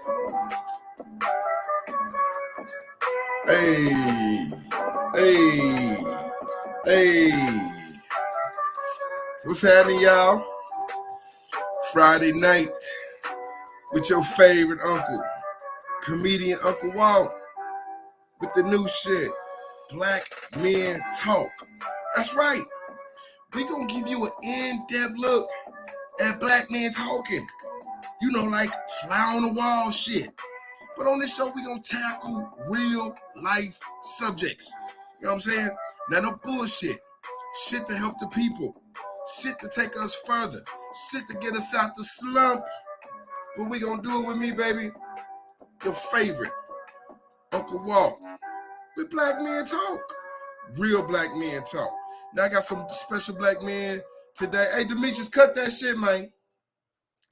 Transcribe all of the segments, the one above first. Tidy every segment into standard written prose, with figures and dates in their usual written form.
Hey, hey, hey. What's happening, y'all? Friday night with your favorite uncle, comedian Uncle Walt, with the new shit, Black Men Talk. That's right. We gonna give you an in-depth look at black men talking. You know, like fly on the wall shit. But on this show, we gonna tackle real life subjects. You know what I'm saying? Now, no bullshit. Shit to help the people. Shit to take us further. Shit to get us out the slump. But we gonna do it with me, baby. Your favorite, Uncle Walt. With Black Men Talk. Real black men talk. Now I got some special black men today. Hey, Demetrius, cut that shit, man.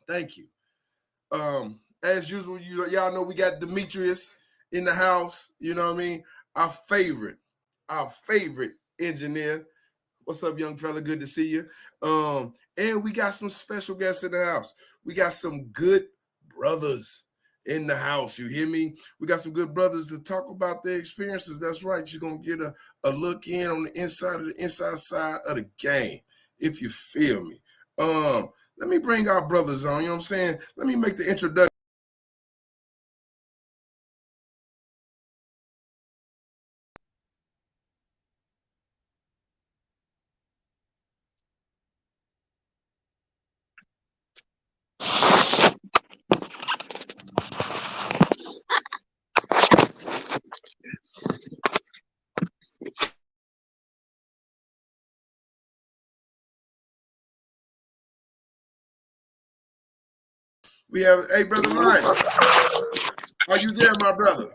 Thank you. As usual, y'all know we got Demetrius in the house. You know what I mean? Our favorite engineer. What's up, young fella? Good to see you. And we got some special guests in the house. We got some good brothers in the house. You hear me? We got some good brothers to talk about their experiences. That's right. You're gonna get a look in on the inside side of the game, if you feel me. Let me bring our brothers on. You know what I'm saying? Let me make the introduction. We have, hey, Brother Lionel. Are you there, my brother?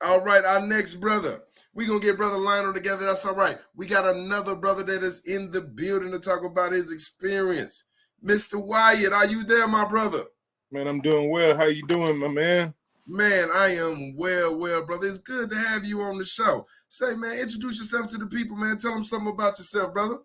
All right, our next brother. We're going to get Brother Lionel together. That's all right. We got another brother that is in the building to talk about his experience. Mr. Wyatt, are you there, my brother? Man, I'm doing well. How you doing, my man? Man, I am well, brother. It's good to have you on the show. Say, man, introduce yourself to the people, man. Tell them something about yourself, brother.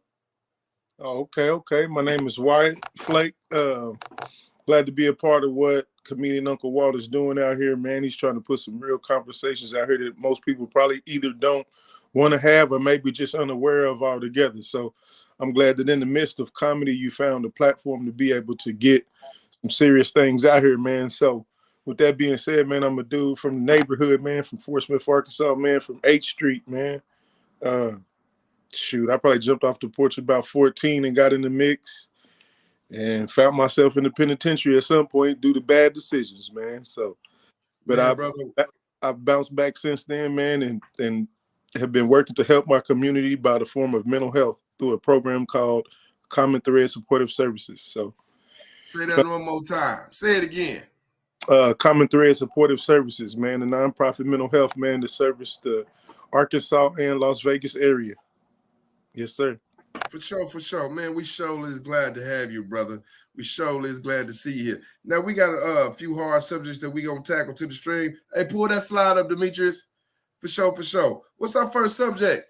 Oh, okay. My name is Wyatt Flake. Glad to be a part of what comedian Uncle Walt is doing out here, man. He's trying to put some real conversations out here that most people probably either don't want to have or maybe just unaware of altogether. So I'm glad that in the midst of comedy, you found a platform to be able to get some serious things out here, man. So with that being said, man, I'm a dude from the neighborhood, man, from Fort Smith, Arkansas, man, from 8th Street, man. I probably jumped off the porch about 14 and got in the mix and found myself in the penitentiary at some point due to bad decisions, man. So, but Man, I've bounced back since then, man, and have been working to help my community by the form of mental health through a program called Common Thread Supportive Services. So, say that one more time. Say it again. Common Thread Supportive Services, man, a nonprofit mental health, man, to service the Arkansas and Las Vegas area. Yes, sir. For sure. Man, we surely is glad to have you, brother. We surely is glad to see you here. Now, we got a few hard subjects that we going to tackle to the stream. Hey, pull that slide up, Demetrius. For sure. What's our first subject?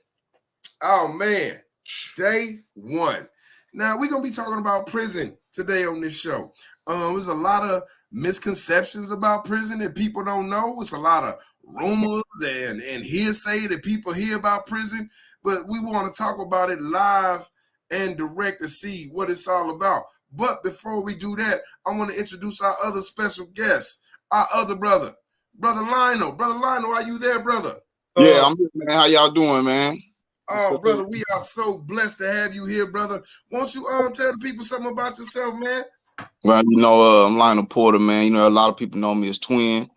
Oh, man. Day one. Now, we're going to be talking about prison today on this show. There's a lot of misconceptions about prison that people don't know. It's a lot of rumors and hearsay that people hear about prison. But we want to talk about it live and direct to see what it's all about. But before we do that, I want to introduce our other special guest, our other brother, Brother Lionel. Brother Lionel, are you there, brother? Yeah, I'm here, man. How y'all doing, man? Oh, brother, we are so blessed to have you here, brother. Won't you tell the people something about yourself, man? Well, I'm Lionel Porter, man. A lot of people know me as Twin.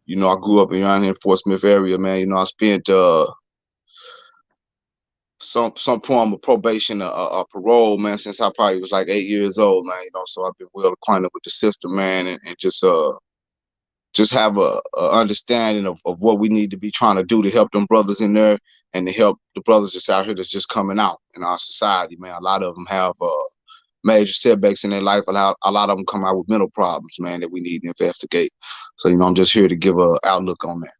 I grew up around here in Fort Smith area, man. I spent some form of probation or parole, man, since I probably was like 8 years old, man. So I've been well acquainted with the system, man, and just have a understanding of what we need to be trying to do to help them brothers in there and to help the brothers just out here that's just coming out in our society, man. A lot of them have major setbacks in their life. A lot of them come out with mental problems, man, that we need to investigate. So, I'm just here to give an outlook on that.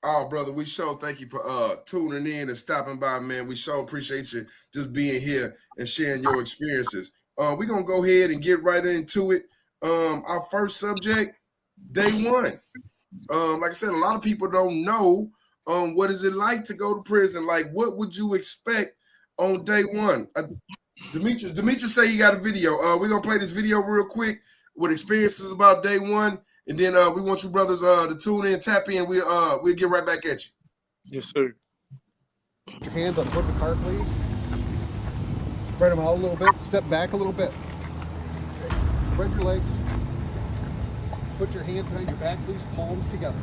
Oh, brother, we sure thank you for tuning in and stopping by, man. We sure appreciate you just being here and sharing your experiences. We're gonna go ahead and get right into it. Our first subject, day one. Like I said, a lot of people don't know what is it like to go to prison. Like, what would you expect on day one? Demetrius say you got a video. We're gonna play this video real quick with experiences about day one, and then we want you brothers to tune in, tap in. We'll get right back at you. Yes, sir. Put your hands on the foot of the car, please. Spread them out a little bit. Step back a little bit. Okay. Spread your legs. Put your hands behind your back, please. Palms together.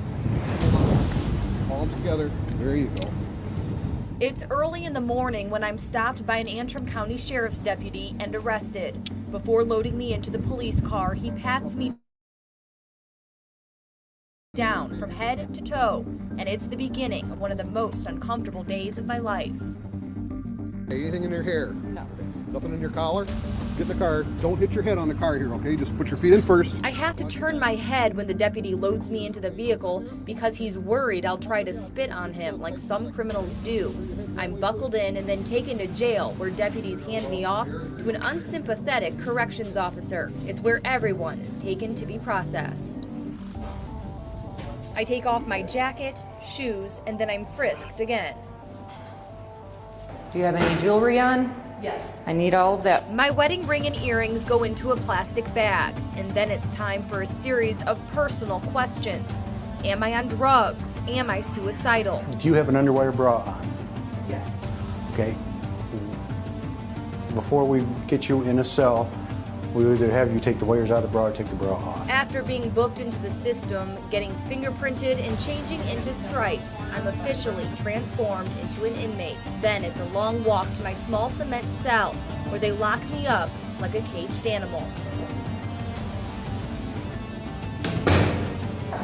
Palms together. There you go. It's early in the morning when I'm stopped by an Antrim County Sheriff's deputy and arrested. Before loading me into the police car, he pats me down from head to toe, and it's the beginning of one of the most uncomfortable days of my life. Anything in your hair? No. Nothing in your collar? Get in the car. Don't hit your head on the car here, okay? Just put your feet in first. I have to turn my head when the deputy loads me into the vehicle because he's worried I'll try to spit on him like some criminals do. I'm buckled in and then taken to jail, where deputies hand me off to an unsympathetic corrections officer. It's where everyone is taken to be processed. I take off my jacket, shoes, and then I'm frisked again. Do you have any jewelry on? Yes. I need all of that. My wedding ring and earrings go into a plastic bag, and then it's time for a series of personal questions. Am I on drugs? Am I suicidal? Do you have an underwire bra on? Yes. Okay. Before we get you in a cell, we'll either have you take the wires out of the bra or take the bra off. After being booked into the system, getting fingerprinted, and changing into stripes, I'm officially transformed into an inmate. Then it's a long walk to my small cement cell, where they lock me up like a caged animal.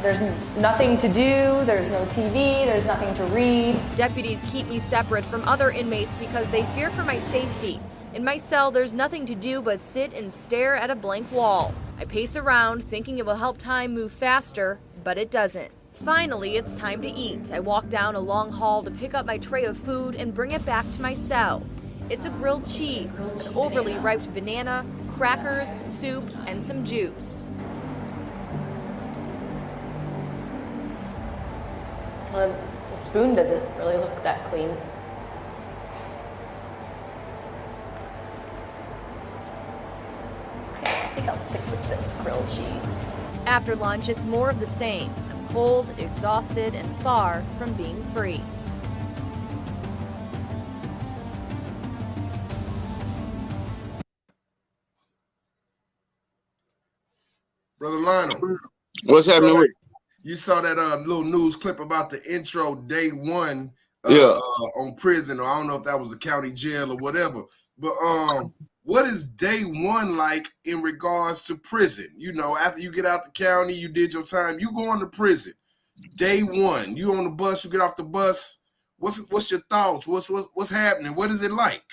There's nothing to do, there's no TV, there's nothing to read. Deputies keep me separate from other inmates because they fear for my safety. In my cell, there's nothing to do but sit and stare at a blank wall. I pace around, thinking it will help time move faster, but it doesn't. Finally, it's time to eat. I walk down a long hall to pick up my tray of food and bring it back to my cell. It's a grilled cheese, an overly ripe banana, crackers, soup, and some juice. The spoon doesn't really look that clean. I think I'll stick with this grilled cheese. After lunch, it's more of the same. I'm cold, exhausted, and far from being free. Brother Lionel, What's happening with? you saw that little news clip about the intro day one on prison, or I don't know if that was the county jail or whatever. But what is day one like in regards to prison? You know, after you get out the county, you did your time, you go into prison. Day one, you on the bus, you get off the bus. What's your thoughts? What's happening? What is it like?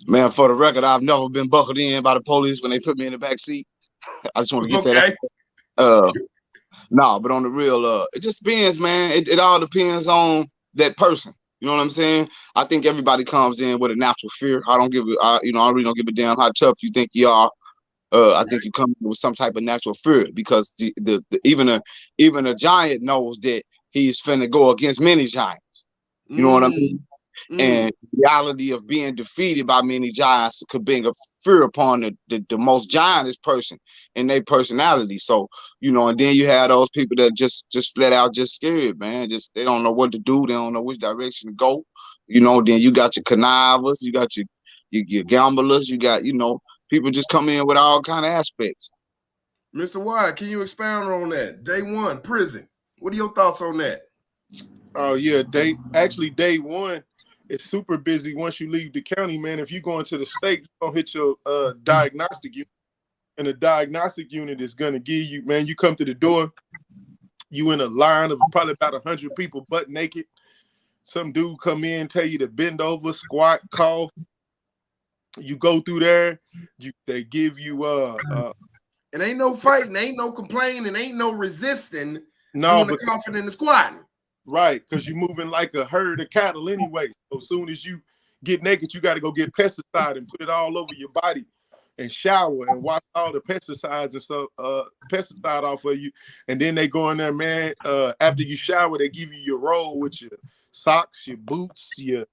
Man, for the record, I've never been buckled in by the police when they put me in the back seat. I just want to get that out. No, but on the real, it just depends, man. It all depends on that person. You know what I'm saying? I think everybody comes in with a natural fear. I really don't give a damn how tough you think you are. I think you come in with some type of natural fear, because even a giant knows that he's finna go against many giants. You know what I mean? And the reality of being defeated by many giants could bring a fear upon the most giantest person in their personality. So, and then you have those people that just flat out just scared, man. Just they don't know what to do. They don't know which direction to go. Then you got your connivers, you got your gamblers, you got, people just come in with all kind of aspects. Mr. Wyatt, can you expound on that? Day one, prison. What are your thoughts on that? Oh yeah, day one. It's super busy once you leave the county, man. If you go into the state, you're gonna hit your diagnostic unit. And the diagnostic unit is gonna give you, man, you come to the door, you in a line of probably about 100 people butt naked. Some dude come in, tell you to bend over, squat, cough. You go through there, they give you and ain't no fighting, ain't no complaining, ain't no resisting. No, but the coughing and the squatting. Right, because you're moving like a herd of cattle anyway. So as soon as you get naked, you got to go get pesticide and put it all over your body. and shower and wash all the pesticides and stuff, pesticide off of you. And then they go in there, man. After you shower, they give you your roll with your socks, your boots, your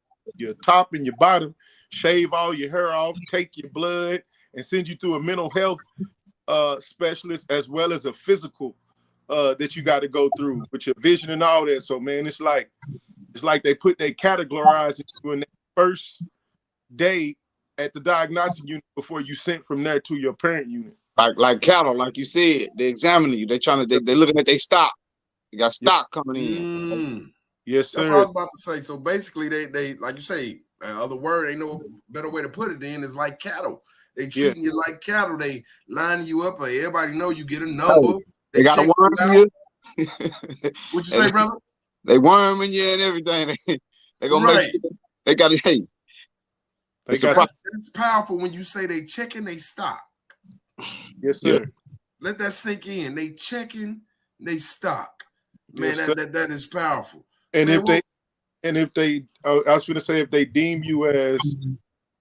top and your bottom, shave all your hair off, take your blood, and send you through a mental health specialist as well as a physical that you got to go through with your vision and all that. So, man, it's like they categorize you in the first day at the diagnostic unit before you sent from there to your parent unit. Like cattle, like you said, they examining you. They looking at their stock. You got stock coming in. Yes, sir. That's what I was about to say. So basically, they like you say, other word ain't no better way to put it. Then is like cattle. They treating you like cattle. They line you up. Everybody know you get a number. They got a worm you. What you say, brother? They worming you and everything. They gonna make sure they got it. Hey, it's powerful when you say they checking they stock. Yes, sir. Let that sink in. They checking they stock. Man, yes, that is powerful. And man, if they, I was going to say, if they deem you as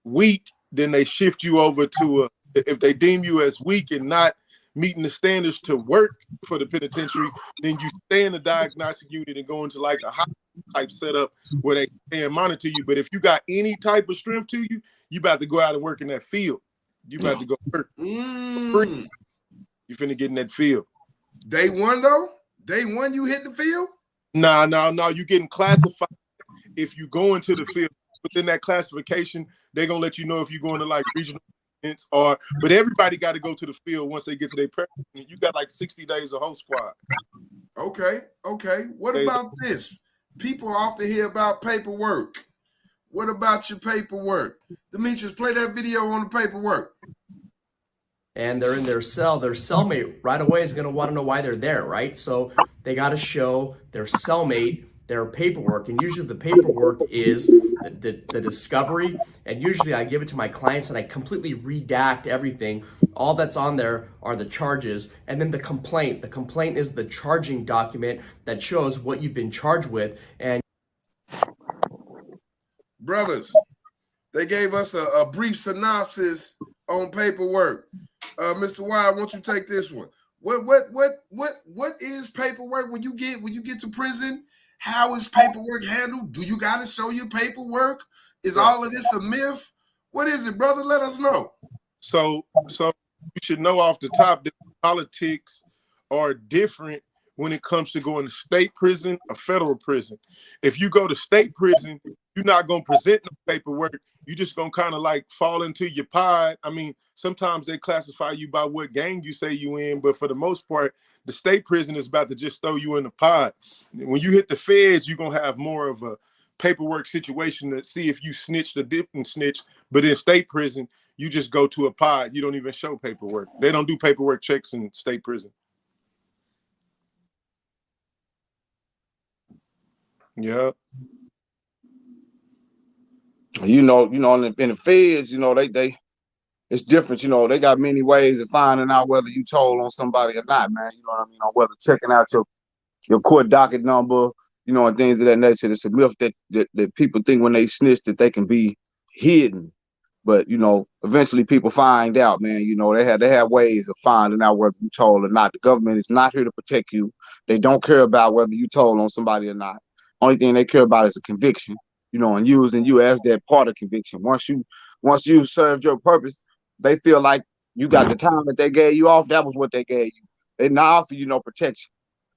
weak, then they shift you over to if they deem you as weak and not meeting the standards to work for the penitentiary, then you stay in the diagnostic unit and go into like a hot type setup where they can monitor you. But if you got any type of strength to you, you about to go out and work in that field. You about to go work. You finna get in that field. Day one though? Day one you hit the field? No. You getting classified if you go into the field. Within that classification, they're gonna let you know if you're going to like regional events but everybody got to go to the field once they get to their parent. You got like 60 days of host squad. Okay. What about this? People often hear about paperwork. What about your paperwork? Demetrius, play that video on the paperwork. And they're in their cell, their cellmate right away is going to want to know why they're there, right? So they got to show their cellmate their paperwork. And usually the paperwork is the discovery. And usually I give it to my clients and I completely redact everything. All that's on there are the charges. And then the complaint. The complaint is the charging document that shows what you've been charged with. And brothers, they gave us a brief synopsis on paperwork. Mr. Wyatt, why don't you take this one? What is paperwork when you get to prison? How is paperwork handled? Do you got to show your paperwork? Is all of this a myth? What is it, brother? Let us know. So you should know off the top that politics are different when it comes to going to state prison or federal prison. If you go to state prison, you're not going to present no paperwork. You're just going to kind of like fall into your pod. I mean, sometimes they classify you by what gang you say you in, but for the most part, the state prison is about to just throw you in the pod. When you hit the feds, you're going to have more of a paperwork situation to see if you snitched or didn't snitch. But in state prison, you just go to a pod. You don't even show paperwork. They don't do paperwork checks in state prison. Yeah. You know, in the feds, they it's different. They got many ways of finding out whether you told on somebody or not, man. You know what I mean? Or whether checking out your court docket number, and things of that nature. It's a myth that people think when they snitch that they can be hidden. But, eventually people find out, man. They have ways of finding out whether you told or not. The government is not here to protect you. They don't care about whether you told on somebody or not. Only thing they care about is a conviction, and using you as that part of conviction. Once you served your purpose, they feel like you got the time that they gave you off. That was what they gave you. They not offer you no protection.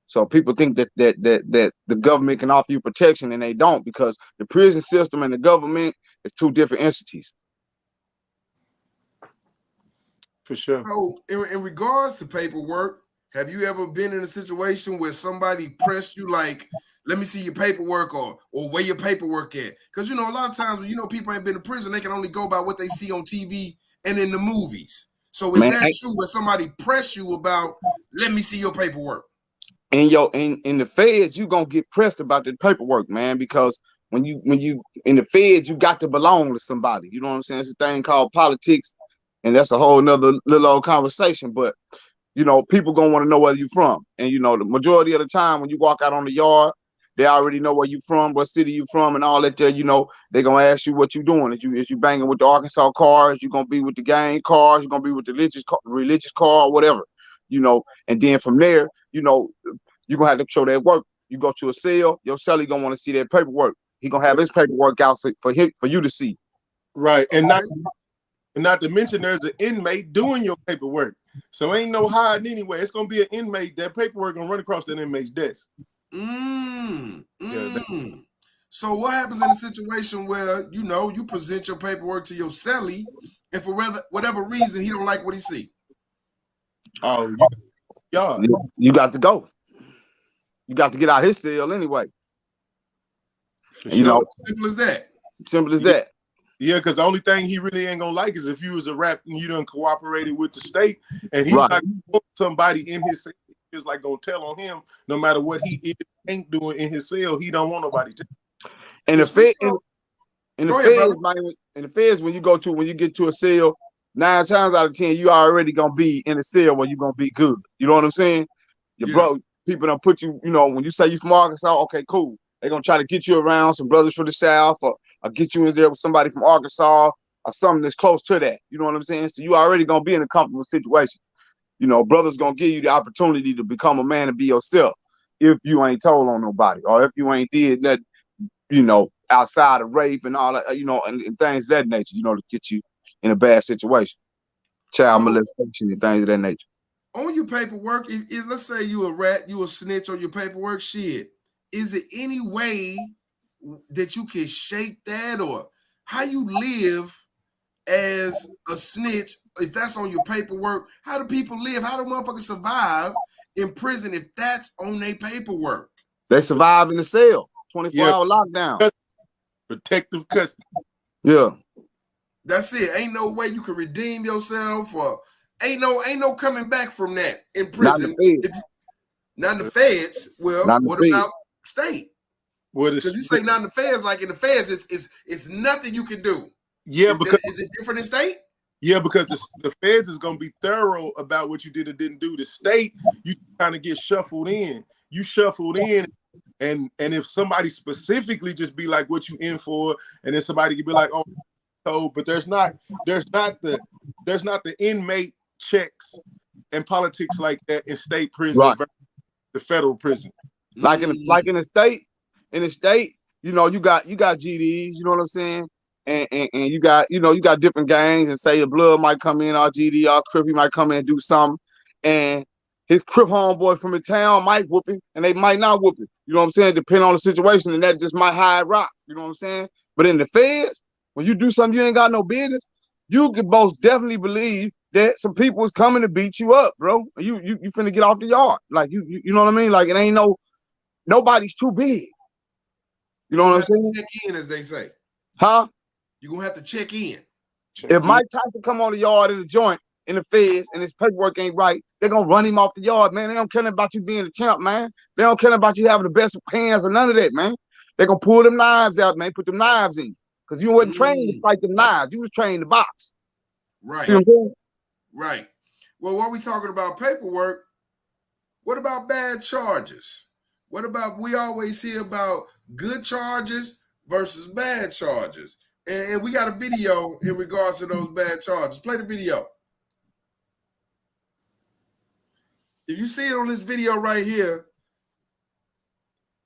So people think that the government can offer you protection, and they don't, because the prison system and the government is two different entities. For sure. So in regards to paperwork, have you ever been in a situation where somebody pressed you like, let me see your paperwork or where your paperwork at? Because, a lot of times when, people ain't been to prison, they can only go by what they see on TV and in the movies. So is that true where somebody press you about, let me see your paperwork? In the feds, you gonna get pressed about the paperwork, man, because when you in the feds, you got to belong to somebody. You know what I'm saying? It's a thing called politics, and that's a whole nother little old conversation. But people gonna want to know where you're from. And the majority of the time when you walk out on the yard They already know where you from, what city you from, and all that. There, you know, they gonna ask you what you doing. Is you banging with the Arkansas cars? You gonna be with the gang cars? You gonna be with the religious car, or whatever, you know. And then from there, you know, you gonna have to show that work. You go to a cell, your cellie gonna want to see that paperwork. He gonna have his paperwork out for you to see. Right, and not to mention there's an inmate doing your paperwork. So ain't no hiding anyway. It's gonna be an inmate. That paperwork gonna run across that inmate's desk. So what happens in a situation where, you know, you present your paperwork to your cellie, and for whatever reason he don't like what he see? Oh, yeah. You got to go. You got to get out his cell anyway. You know, simple as that. Simple as that. Yeah, because the only thing he really ain't gonna like is if you was a rap and you done cooperated with the state, and he's not gonna put somebody in his cell. He's like gonna tell on him no matter what he is ain't doing in his cell. He don't want nobody to. And the feds, when you get to a cell, 9 times out of 10, you already gonna be in the cell where you gonna be good. You know what I'm saying? Bro, people don't put you, you know, when you say you from Arkansas, okay, cool. They're gonna try to get you around some brothers from the South, or get you in there with somebody from Arkansas or something that's close to that. You know what I'm saying? So you already gonna be in a comfortable situation. You know, brothers gonna give you the opportunity to become a man and be yourself if you ain't told on nobody, or if you ain't did that, you know, outside of rape and all that, you know, and things of that nature, you know, to get you in a bad situation. Child molestation and things of that nature. On your paperwork, if let's say you a rat, you a snitch on your paperwork, shit. Is it any way that you can shape that, or how you live as a snitch if that's on your paperwork? How do people live? How do motherfuckers survive in prison if that's on their paperwork? They survive in the cell, 24-hour lockdown, protective custody. Yeah, that's it. Ain't no way you can redeem yourself, or ain't no coming back from that in prison. Not in the feds. Well, what about state? Because you say not in the feds, like in the feds, it's nothing you can do. Yeah, is it different in state? Yeah, because the feds is gonna be thorough about what you did or didn't do. The state, you kind of get shuffled in. You shuffled in, and if somebody specifically just be like, "What you in for?" and then somebody could be like, "Oh, so," but there's not the inmate checks and politics like that in state prison versus the federal prison. Like in the state, you know, you got GDs, you know what I'm saying? And you got different gangs, and say a blood might come in, our GD, our Crip, he might come in and do something, and his Crip homeboy from the town might whoop him, and they might not whoop him. You know what I'm saying? Depending on the situation, and that just might hide rock. You know what I'm saying? But in the feds, when you do something you ain't got no business, you can most definitely believe that some people is coming to beat you up, bro. You finna get off the yard. Like you know what I mean? Like it ain't nobody's too big. You know what I'm saying? Check in, as they say. Huh? You're gonna have to check in. If Mike Tyson come on the yard in the joint in the feds and his paperwork ain't right, they're gonna run him off the yard, man. They don't care about you being a champ, man. They don't care about you having the best hands or none of that, man. They're gonna pull them knives out, man. Put them knives in you. Because you wasn't trained to fight them knives. You was trained to box. Right. See what I'm saying? Right. Well, while we talking about paperwork, what about bad charges? What about, we always hear about good charges versus bad charges. And we got a video in regards to those bad charges. Play the video. If you see it on this video right here,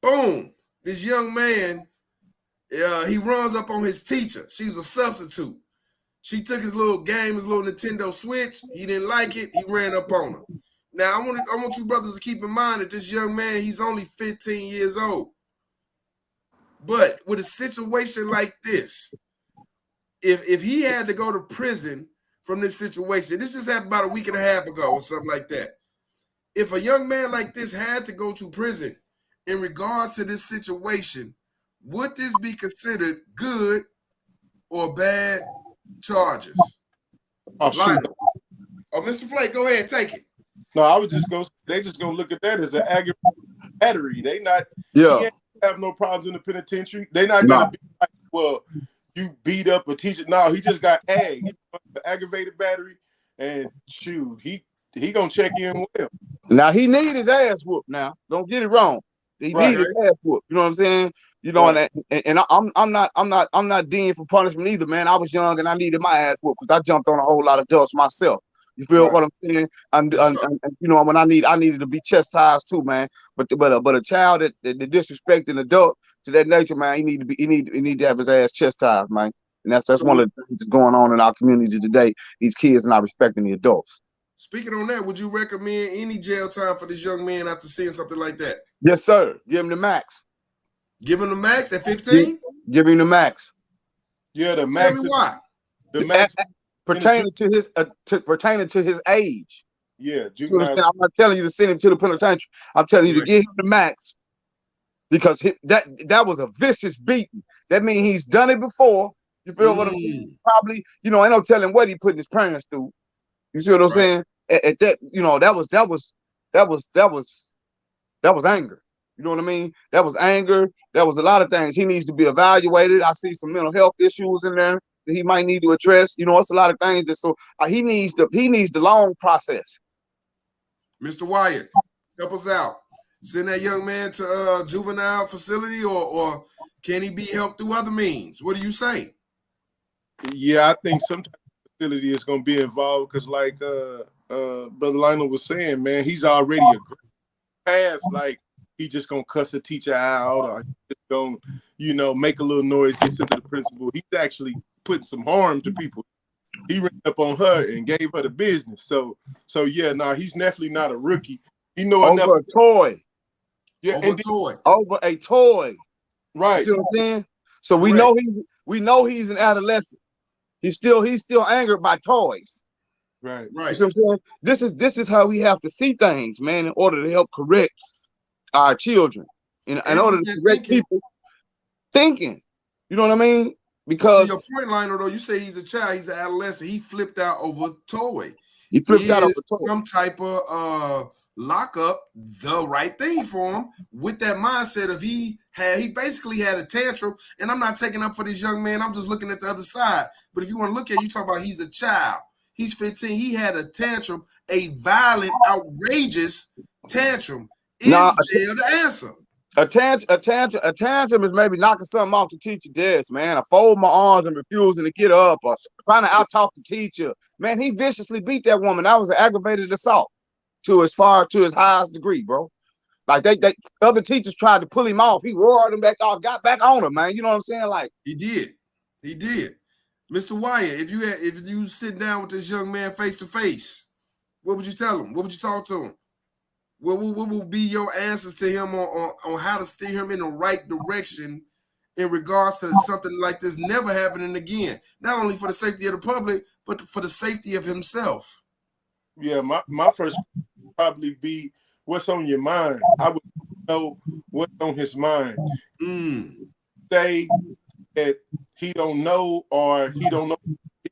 boom, this young man, he runs up on his teacher. She's a substitute. She took his little game, his little Nintendo Switch. He didn't like it. He ran up on her. Now, I want you brothers to keep in mind that this young man, he's only 15 years old. But with a situation like this, if he had to go to prison from this situation, this just happened about a week and a half ago or something like that. If a young man like this had to go to prison in regards to this situation, would this be considered good or bad charges? Oh, shoot. Oh, Mr. Flake, go ahead, take it. No, I was just they just gonna look at that as an aggravated battery. They not, he ain't have no problems in the penitentiary. They not gonna be like, well, you beat up a teacher. No, he just got ag. He aggravated battery, and shoot, he gonna check in well. Now he need his ass whooped. Now, don't get it wrong. He Right. needed his ass whooped. You know what I'm saying? You know, Right. and I'm not dean for punishment either, man. I was young and I needed my ass whooped because I jumped on a whole lot of adults myself. You feel Right. what I'm saying? And Yes, sir. you know, when I needed to be chastised too, man. But a child that disrespect an adult to that nature, man, he need to have his ass chastised, man. And that's So one of the things that's going on in our community today. These kids not respecting the adults. speaking on that, would you recommend any jail time for this young man after seeing something like that? Yes, sir. Give him the max. Give him the max at 15? Give him the max. Yeah, the Tell max. me why. The max Pertaining to his age. Yeah, You understand? juvenile. I'm not telling you to send him to the penitentiary. I'm telling you to Right. give him the max because that was a vicious beating. That means he's done it before. You feel what I'm saying? Probably, you know, ain't no telling what he putting his parents through. You see what I'm Right. saying? At that, you know, that was anger. You know what I mean? That was anger. That was a lot of things. He needs to be evaluated. I see some mental health issues in there that he might need to address. You know, it's a lot of things that he needs the long process. Mr. Wyatt, help us out. Send that young man to a juvenile facility, or can he be helped through other means? What do you say? Yeah, I think some type of facility is going to be involved because, like Brother Lionel was saying, man, he's already a great past. Like, he just going to cuss a teacher out or just going to, you know, make a little noise, get sent to the principal. He's actually putting some harm to people. He ran up on her and gave her the business. So yeah, he's definitely not a rookie. He know enough. Over a toy. Yeah, Over a toy. Over a toy. Right. You see what I'm saying? So Correct. we know he's an adolescent. He's still angered by toys. Right. You Right. see what I'm saying? This is how we have to see things, man, in order to help correct our children. In order to correct people thinking. You know what I mean? Because to your point, Lionel, though, you say he's a child, he's an adolescent. He flipped out over a toy. he flipped out over Is toy. some type of lockup the right thing for him with that mindset of he basically had a tantrum. And I'm not taking up for this young man. I'm just looking at the other side. But if you want to look at it, you talk about he's a child. He's 15. He had a tantrum, a violent, outrageous tantrum. Is jail the answer? A tantrum is maybe knocking something off the teacher desk, man. I fold my arms and refusing to get up, or trying to out-talk the teacher. Man, he viciously beat that woman. That was an aggravated assault to his highest degree, bro. Like they other teachers tried to pull him off. He roared him back off, got back on him, man. You know what I'm saying? Like he did. Mr. Wyatt, if you sit down with this young man face to face, what would you tell him? What would you talk to him? What will be your answers to him on how to steer him in the right direction in regards to something like this never happening again? Not only for the safety of the public, but for the safety of himself. Yeah, my first would probably be what's on your mind. I would know what's on his mind. Say that he don't know or he don't know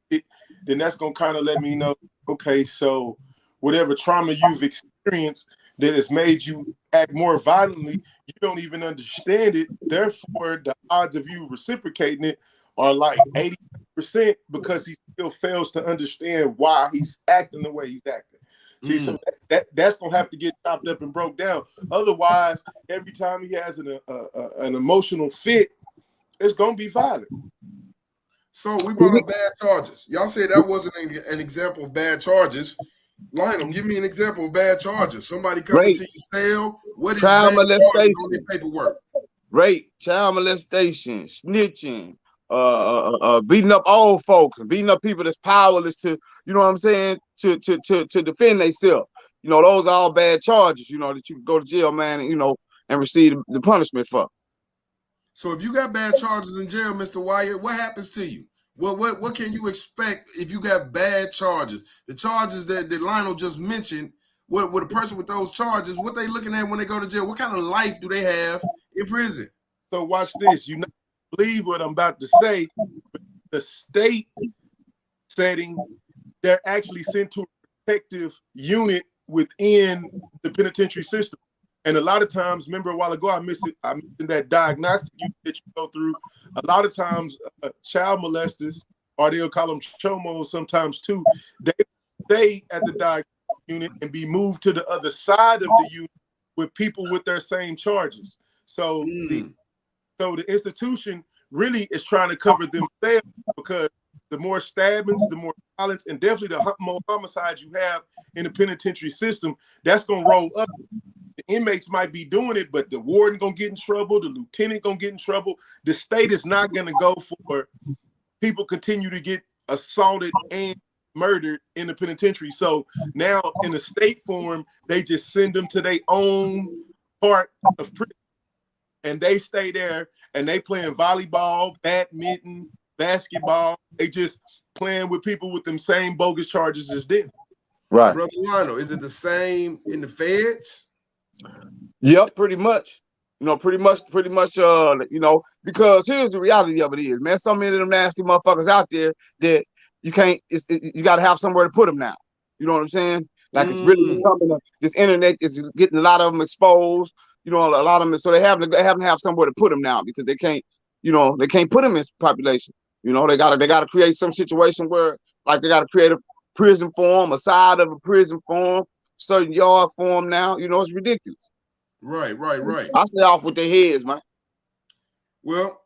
it, then that's gonna kind of let me know, okay, so whatever trauma you've experienced that has made you act more violently, you don't even understand it. Therefore, the odds of you reciprocating it are like 80% because he still fails to understand why he's acting the way he's acting. See, so that's gonna have to get chopped up and broke down. Otherwise, every time he has an emotional fit, it's gonna be violent. So we brought up bad charges. Y'all said that wasn't an example of bad charges. Lionel, give me an example of bad charges. Somebody coming to your cell. What is child bad charges molestation, on their paperwork? rape, child molestation, snitching, beating up old folks and beating up people that's powerless to, you know what I'm saying, to defend themselves. You know, those are all bad charges, you know, that you can go to jail, man, and, you know, and receive the punishment for. So if you got bad charges in jail, Mr. Wyatt, what happens to you? What can you expect if you got bad charges? The charges that Lionel just mentioned, what a person with those charges, what they looking at when they go to jail? What kind of life do they have in prison? So watch this. You not believe what I'm about to say. The state setting, they're actually sent to a protective unit within the penitentiary system. And a lot of times, remember a while ago, I mentioned that diagnostic unit that you go through. A lot of times, child molesters, or they'll call them chomos sometimes too, they stay at the diagnostic unit and be moved to the other side of the unit with people with their same charges. So the institution really is trying to cover themselves, because the more stabbings, the more violence, and definitely the more homicides you have in the penitentiary system, that's going to roll up. The inmates might be doing it, but the warden going to get in trouble, the lieutenant going to get in trouble. The state is not going to go for people continue to get assaulted and murdered in the penitentiary. So now in the state form, they just send them to their own part of prison, and they stay there and they playing volleyball, badminton, basketball. They just playing with people with them same bogus charges as them. Right. Brother Lionel, is it the same in the feds? Yep, pretty much. You know, pretty much, you know, because here's the reality of it is, man, so many of them nasty motherfuckers out there that you can't, you got to have somewhere to put them now. You know what I'm saying? Like it's really becoming, this internet is getting a lot of them exposed, you know, a lot of them, so they have to have somewhere to put them now, because they can't, you know, they can't put them in population. You know, they gotta create some situation where, like, they gotta create a prison for them, a side of a prison for them, certain yard for them now. You know, it's ridiculous. Right. I stay off with their heads, man. Well,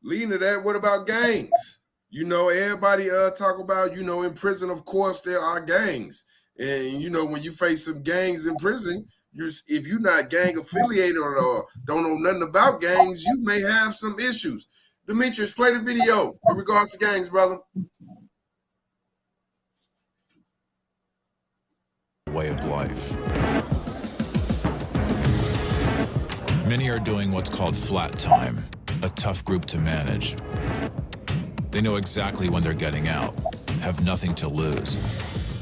leading to that, what about gangs? You know, everybody talk about, you know, in prison, of course, there are gangs. And, you know, when you face some gangs in prison, if you're not gang affiliated or don't know nothing about gangs, you may have some issues. Demetrius, play the video in regards to gangs, brother. Way of life. Many are doing what's called flat time, a tough group to manage. They know exactly when they're getting out, have nothing to lose,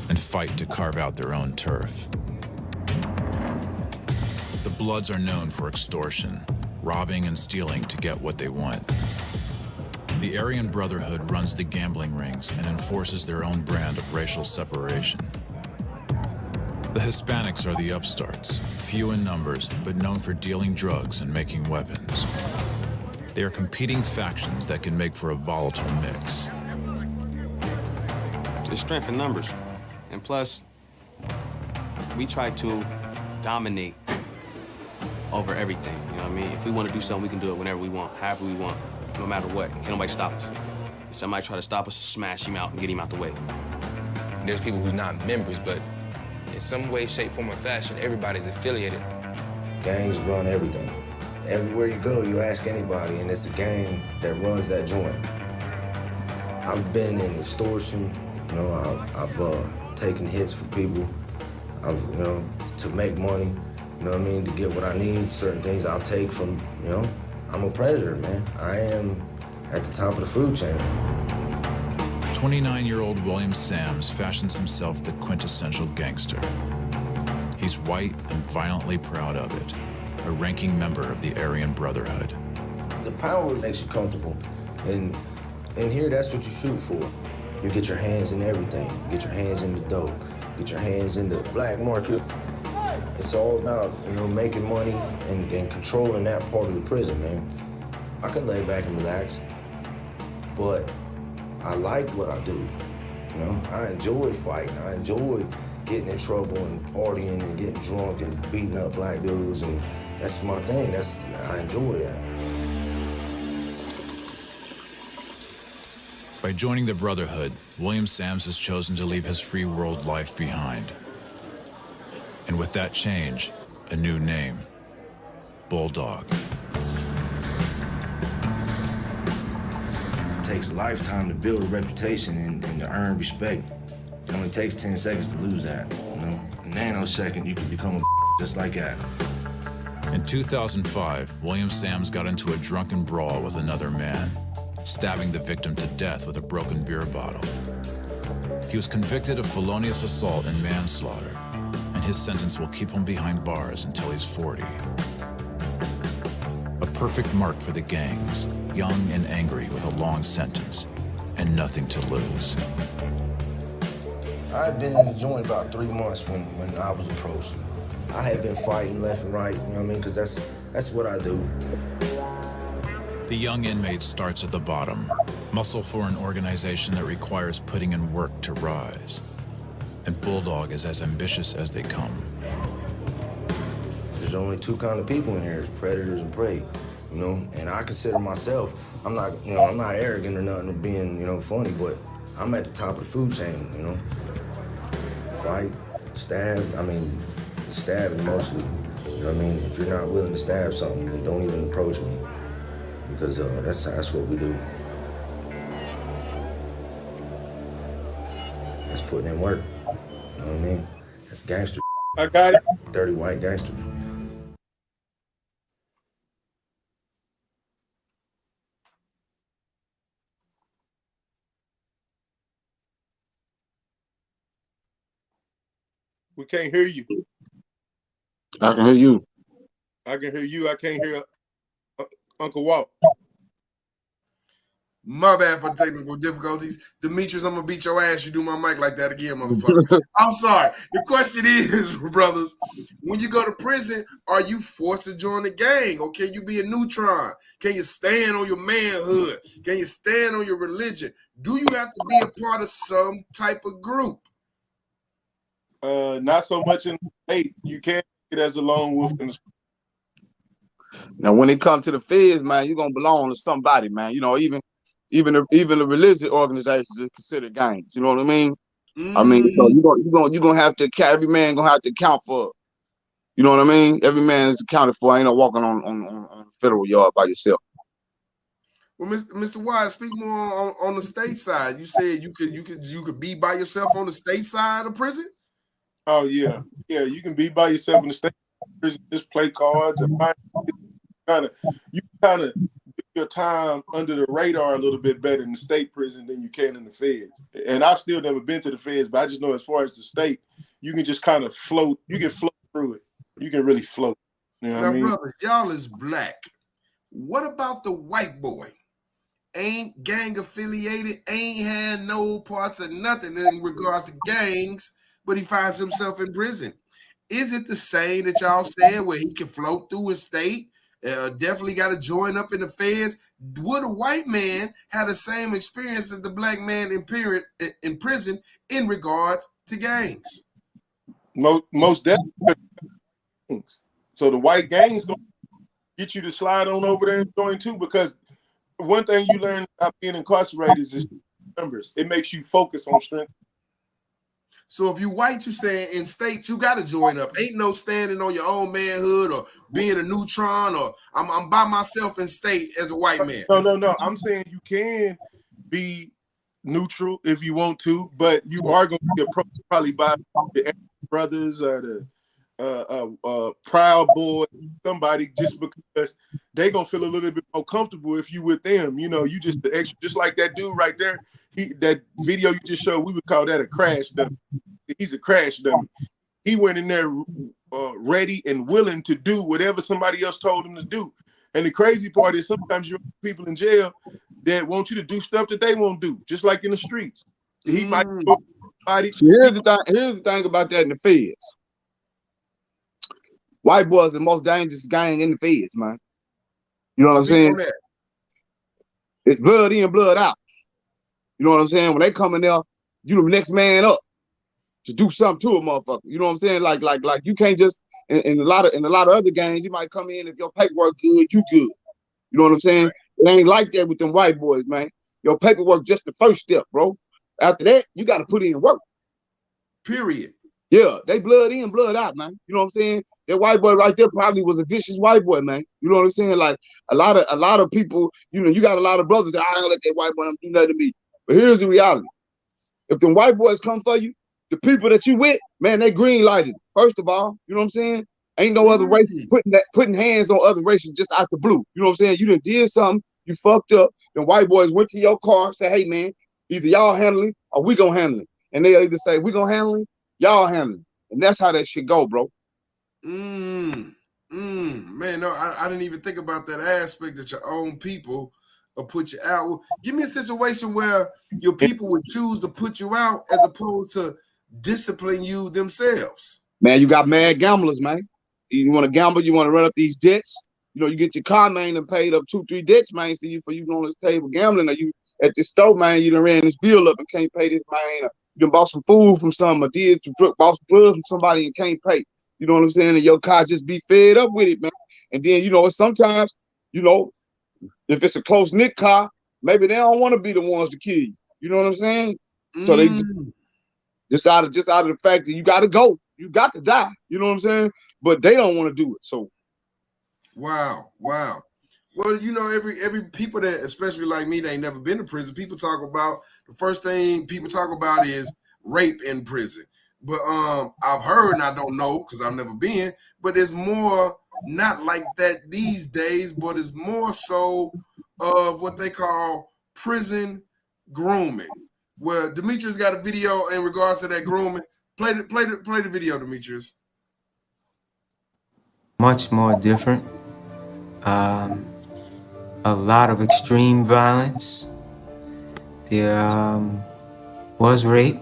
and fight to carve out their own turf. The Bloods are known for extortion, robbing and stealing to get what they want. The Aryan Brotherhood runs the gambling rings and enforces their own brand of racial separation. The Hispanics are the upstarts, few in numbers, but known for dealing drugs and making weapons. They are competing factions that can make for a volatile mix. There's strength in numbers. And plus, we try to dominate over everything, you know what I mean? If we want to do something, we can do it whenever we want, however we want, no matter what. Can't nobody stop us. If somebody try to stop us, smash him out and get him out the way. There's people who's not members, but in some way, shape, form, or fashion, everybody's affiliated. Gangs run everything. Everywhere you go, you ask anybody, and it's a gang that runs that joint. I've been in extortion, you know, I've taken hits for people, you know, to make money, you know what I mean, to get what I need. Certain things I'll take from, you know, I'm a predator, man. I am at the top of the food chain. 29-year-old William Sams fashions himself the quintessential gangster. He's white and violently proud of it, a ranking member of the Aryan Brotherhood. The power makes you comfortable, and here that's what you shoot for. You get your hands in everything. You get your hands in the dope, get your hands in the black market. It's all about, you know, making money and controlling that part of the prison, man. I can lay back and relax, but I like what I do, you know? I enjoy fighting. I enjoy getting in trouble and partying and getting drunk and beating up black dudes, and that's my thing. I enjoy that. By joining the Brotherhood, William Sams has chosen to leave his free world life behind. And with that change, a new name, Bulldog. It takes a lifetime to build a reputation and to earn respect. It only takes 10 seconds to lose that, you know? In a nanosecond, you can become a just like that. In 2005, William Sams got into a drunken brawl with another man, stabbing the victim to death with a broken beer bottle. He was convicted of felonious assault and manslaughter, and his sentence will keep him behind bars until he's 40. A perfect mark for the gangs, young and angry with a long sentence and nothing to lose. I had been in the joint about 3 months when I was approached. I had been fighting left and right, you know what I mean? Because that's what I do. The young inmate starts at the bottom, muscle for an organization that requires putting in work to rise. And Bulldog is as ambitious as they come. There's only two kind of people in here: it's predators and prey. You know, and I consider myself, I'm not arrogant or nothing or being, funny, but I'm at the top of the food chain, Fight, stabbing mostly. You know what I mean? If you're not willing to stab something, then don't even approach me, because that's what we do. That's putting in work. You know what I mean? That's gangster. I got it. Dirty white gangsters. We can't hear you. I can hear you. I can hear you. I can't hear Uncle Walt. My bad for the technical difficulties. Demetrius, I'm going to beat your ass. You do my mic like that again, motherfucker. I'm sorry. The question is, brothers, when you go to prison, are you forced to join the gang, or can you be a neutron? Can you stand on your manhood? Can you stand on your religion? Do you have to be a part of some type of group? Not so much in the state. You can't get as a lone wolf in the street. Now, when it comes to the feds, man, you're gonna belong to somebody, man. Even the religious organizations is considered gangs. You know what I mean? I mean, so you're gonna have to. Every man gonna have to account for. You know what I mean? Every man is accounted for. Ain't no walking on federal yard by yourself. Well, Mr. Wise, speak more on the state side. You said you could be by yourself on the state side of prison. Oh yeah, you can be by yourself in the state prison, just play cards and you kind of do your time under the radar a little bit better in the state prison than you can in the feds. And I've still never been to the feds, but I just know as far as the state, you can just kind of float. You can float through it. You can really float. You know what I mean? Brother, y'all is black. What about the white boy? Ain't gang affiliated, ain't had no parts of nothing in regards to gangs, but he finds himself in prison. Is it the same that y'all said where he can float through his state? Definitely got to join up in the feds. Would a white man have the same experience as the black man in prison in regards to gangs? Most definitely. So the white gangs gonna get you to slide on over there and join too, because one thing you learn about being incarcerated is numbers. It makes you focus on strength. So if you white, you saying in states you got to join up. Ain't no standing on your own manhood or being a neutron or I'm by myself in state as a white man. No. I'm saying you can be neutral if you want to, but you are going to be approached probably by the brothers or the Proud Boy, somebody, just because they gonna feel a little bit more comfortable if you with them. You just the extra, just like that dude right there. That video you just showed, we would call that a crash dummy. He's a crash dummy. He went in there ready and willing to do whatever somebody else told him to do. And the crazy part is sometimes you have people in jail that want you to do stuff that they won't do, just like in the streets. He might go somebody. So here's the thing about that in the feds. White boys are the most dangerous gang in the feds, man. You know what I'm saying? It's blood in, blood out. You know what I'm saying? When they come in there, you the next man up to do something to a motherfucker. You know what I'm saying? Like you can't just in a lot of other gangs, you might come in if your paperwork good, you good. You know what I'm saying? It ain't like that with them white boys, man. Your paperwork just the first step, bro. After that, you got to put in work. Period. Yeah, they blood in, blood out, man. You know what I'm saying? That white boy right there probably was a vicious white boy, man. You know what I'm saying? Like a lot of people, you got a lot of brothers that I don't let that white boy do nothing to me. But here's the reality. If them white boys come for you, the people that you with, man, they green lighted. First of all, you know what I'm saying? Ain't no other race putting hands on other races just out the blue. You know what I'm saying? You done did something, you fucked up. Them white boys went to your car, say, hey man, either y'all handle it or we gonna handle it. And they'll either say, we gonna handle it, y'all handle it. And that's how that shit go, bro. Man, no, I didn't even think about that aspect that your own people will put you out. Give me a situation where your people would choose to put you out as opposed to discipline you themselves. Man, you got mad gamblers, man. You want to gamble, you want to run up these debts. You get your car, man, and paid up 2-3 debts, man, for you on this table gambling. Or you at the store, man, you done ran this bill up and can't pay this, man. You done bought some food from some, or bought some drugs from somebody and can't pay. You know what I'm saying? And your car just be fed up with it, man. And then, sometimes, if it's a close-knit car, maybe they don't want to be the ones to kill you. You know what I'm saying? So they just out of the fact that you got to go. You got to die. You know what I'm saying? But they don't want to do it. So wow. Well, every people that, especially like me, they ain't never been to prison. People talk about, the first thing people talk about is rape in prison. But I've heard, and I don't know because I've never been, but it's more not like that these days, but it's more so of what they call prison grooming. Well, Demetrius got a video in regards to that grooming. Play the video, Demetrius. Much more different. A lot of extreme violence. There was rape.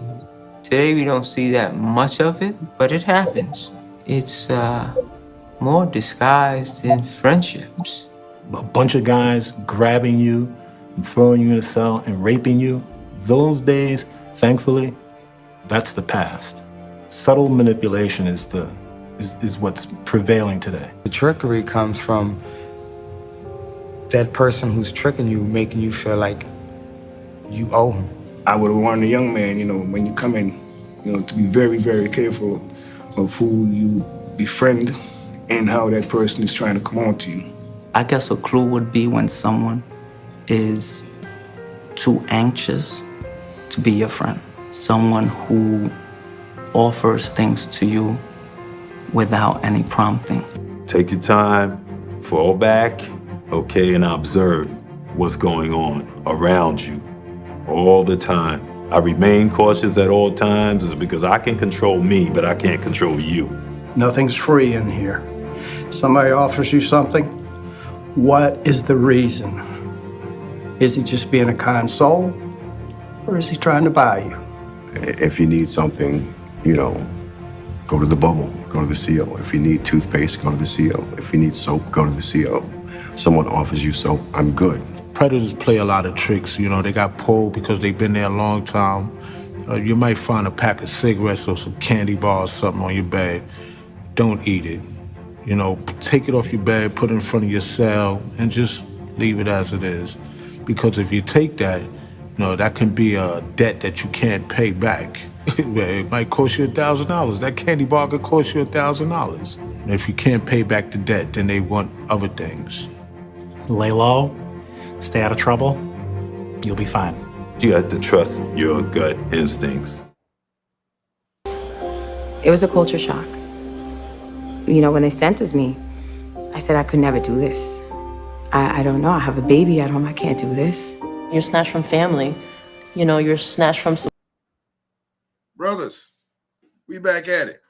Today we don't see that much of it, but it happens. It's more disguised in friendships. A bunch of guys grabbing you, and throwing you in a cell and raping you. Those days, thankfully, that's the past. Subtle manipulation is what's prevailing today. The trickery comes from that person who's tricking you, making you feel like you owe him. I would warn the young man, when you come in, to be very, very careful of who you befriend and how that person is trying to come on to you. I guess a clue would be when someone is too anxious to be your friend. Someone who offers things to you without any prompting. Take your time, fall back, okay, and observe what's going on around you all the time. I remain cautious at all times is because I can control me, but I can't control you. Nothing's free in here. Somebody offers you something, what is the reason? Is he just being a kind soul, or is he trying to buy you? If you need something, go to the bubble, go to the CO. If you need toothpaste, go to the CO. If you need soap, go to the CO. Someone offers you soap, I'm good. Predators play a lot of tricks. They got pulled because they've been there a long time. You might find a pack of cigarettes or some candy bars, something on your bed. Don't eat it. Take it off your bed, put it in front of your cell, and just leave it as it is. Because if you take that, that can be a debt that you can't pay back. It might cost you $1,000. That candy bar could cost you $1,000. And if you can't pay back the debt, then they want other things. Lay low, stay out of trouble, you'll be fine. You have to trust your gut instincts. It was a culture shock. When they sentenced me, I said I could never do this. I don't know, I have a baby at home, I can't do this. You're snatched from family. You're snatched from... Brothers, we back at it.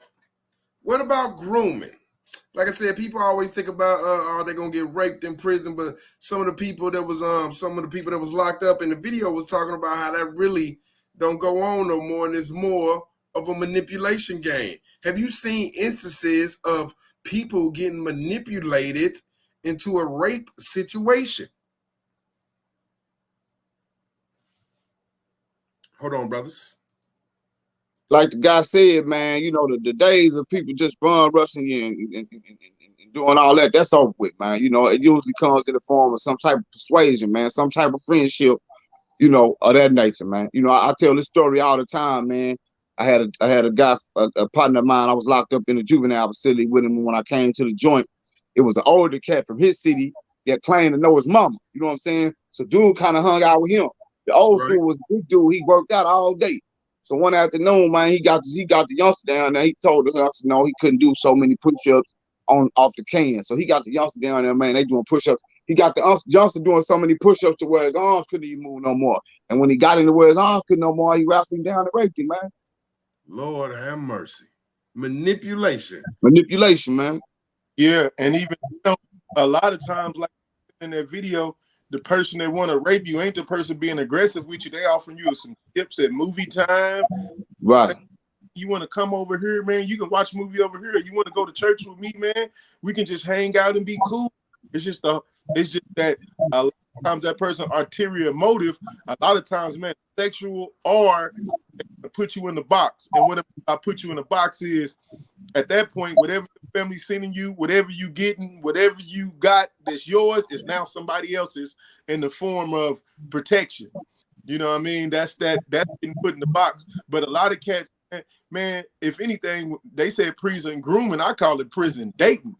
What about grooming? Like I said, people always think about, are they gonna get raped in prison? But some of the people that was locked up in the video was talking about how that really don't go on no more, and it's more of a manipulation game. Have you seen instances of people getting manipulated into a rape situation? Hold on, brothers. like the guy said, man, the days of people just bum rushing you and doing all that, that's over with, man. It usually comes in the form of some type of persuasion, man, some type of friendship, of that nature, man. I tell this story all the time, man. I had a guy, a partner of mine. I was locked up in a juvenile facility with him when I came to the joint. It was an older cat from his city that claimed to know his mama. You know what I'm saying? So dude kind of hung out with him. The old school was a big dude. He worked out all day. So one afternoon, man, he got the youngster down there. He told the youngster, no, he couldn't do so many push-ups off the can. So he got the youngster down there, man. They doing push-ups. He got the youngster doing so many push-ups to where his arms couldn't even move no more. And when he got into where his arms couldn't no more, he wrestled him down and raped him, man. Lord have mercy. Manipulation, man. Yeah, and even a lot of times, like in that video, the person that want to rape you ain't the person being aggressive with you. They offering you some tips at movie time. Right. You want to come over here, man? You can watch a movie over here. You want to go to church with me, man? We can just hang out and be cool. It's just that a lot of times that person ulterior motive. A lot of times, man, sexual or put you in the box. And what I put you in the box is At that point, whatever the family's sending you, whatever you getting, whatever you got that's yours is now somebody else's in the form of protection. You know what I mean? That's getting put in the box. But a lot of cats, man, if anything, they said prison grooming. I call it prison dating.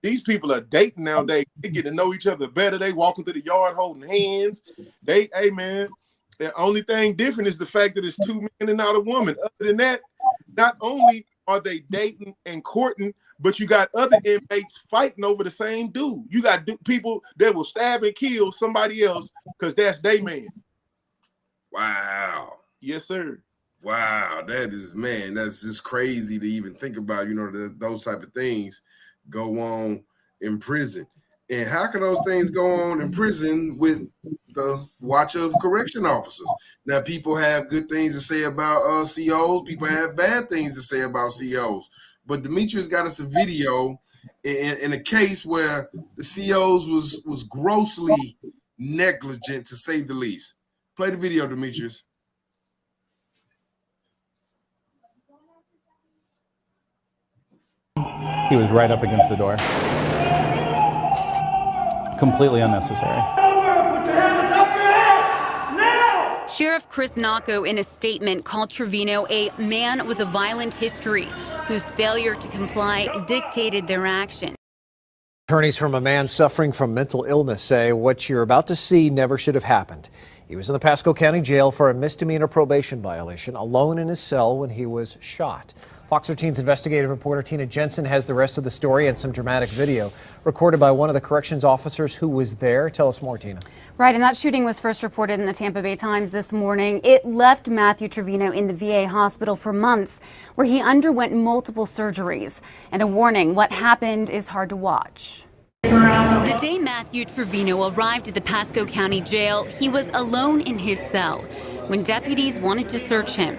These people are dating nowadays. They get to know each other better. They walking through the yard holding hands. Hey man, the only thing different is the fact that it's two men and not a woman. Other than that, not only are they dating and courting, but you got other inmates fighting over the same dude. You got people that will stab and kill somebody else because that's their man. Wow. Yes, sir. Wow, that is, man, that's just crazy to even think about, you know, those type of things go on in prison. And how can those things go on in prison with the watch of correction officers? Now, people have good things to say about COs. People have bad things to say about COs. But Demetrius got us a video in a case where the COs was grossly negligent, to say the least. Play the video, Demetrius. He was right up against the door. Completely unnecessary. Sheriff Chris Nacco, in a statement, called Trevino a man with a violent history whose failure to comply dictated their action. Attorneys from a man suffering from mental illness say what you're about to see never should have happened. He was in the Pasco County Jail for a misdemeanor probation violation, alone in his cell when he was shot. Fox 13's investigative reporter Tina Jensen has the rest of the story and some dramatic video recorded by one of the corrections officers who was there. Tell us more, Tina. Right, and that shooting was first reported in the Tampa Bay Times this morning. It left Matthew Trevino in the VA hospital for months, where he underwent multiple surgeries. And a warning, what happened is hard to watch. The day Matthew Trevino arrived at the Pasco County Jail, he was alone in his cell when deputies wanted to search him.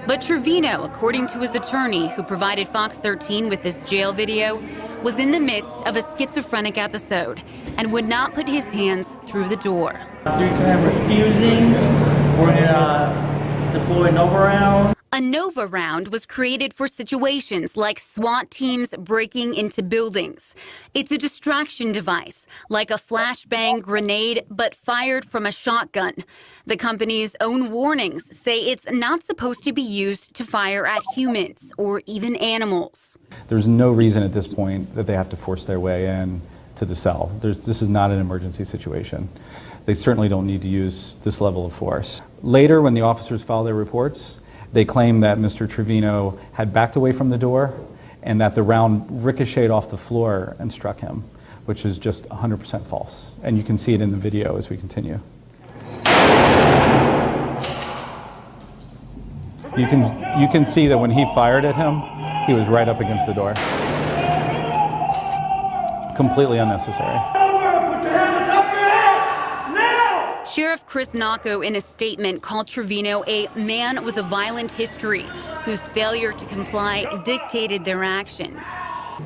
But Trevino, according to his attorney, who provided Fox 13 with this jail video, was in the midst of a schizophrenic episode and would not put his hands through the door. Due to him refusing, we're gonna deploy Nova Round. A Nova Round was created for situations like SWAT teams breaking into buildings. It's a distraction device, like a flashbang grenade, but fired from a shotgun. The company's own warnings say it's not supposed to be used to fire at humans or even animals. There's no reason at this point that they have to force their way in to the cell. This is not an emergency situation. They certainly don't need to use this level of force. Later, when the officers file their reports, they claim that Mr. Trevino had backed away from the door and that the round ricocheted off the floor and struck him, which is just 100% false. And you can see it in the video as we continue. You can see that when he fired at him, he was right up against the door. Completely unnecessary. Sheriff Chris Nacco, in a statement, called Trevino a man with a violent history whose failure to comply dictated their actions.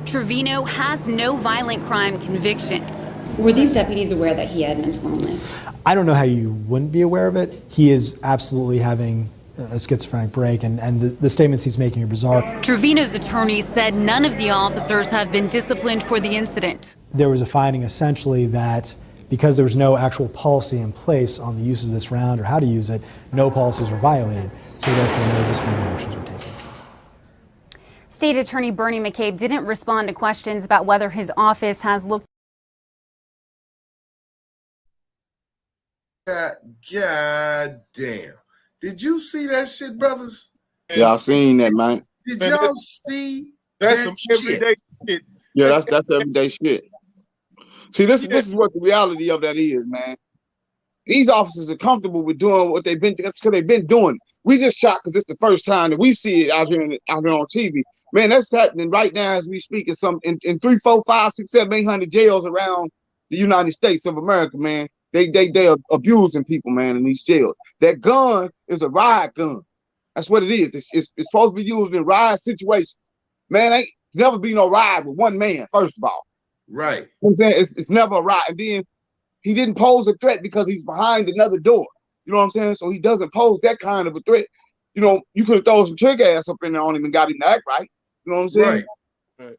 Trevino has no violent crime convictions. Were these deputies aware that he had mental illness? I don't know how you wouldn't be aware of it. He is absolutely having a schizophrenic break, and the statements he's making are bizarre. Trevino's attorney said none of the officers have been disciplined for the incident. There was a finding essentially that because there was no actual policy in place on the use of this round or how to use it, no policies were violated, so therefore no disciplinary actions were taken. State Attorney Bernie McCabe didn't respond to questions about whether his office has looked. God damn. Did you see that shit, brothers? Yeah, I seen that, man. Did y'all see That's that some everyday shit. Yeah, that's everyday shit. See, this is what the reality of that is, man. These officers are comfortable with doing what they've been. That's because they've been doing it. We just shocked because it's the first time that we see it out here on TV. Man, that's happening right now as we speak in 3, 4, 5, 6, 7, 800 jails around the United States of America, man. They are abusing people, man, in these jails. That gun is a riot gun. That's what it is. It's supposed to be used in riot situations. Man, ain't never be no riot with one man, first of all. Right. You know what I'm saying? It's never a riot. And then he didn't pose a threat because he's behind another door. You know what I'm saying? So he doesn't pose that kind of a threat. You know, you could have thrown some trick ass up in there on him and got him to act right. You know what I'm saying? Right.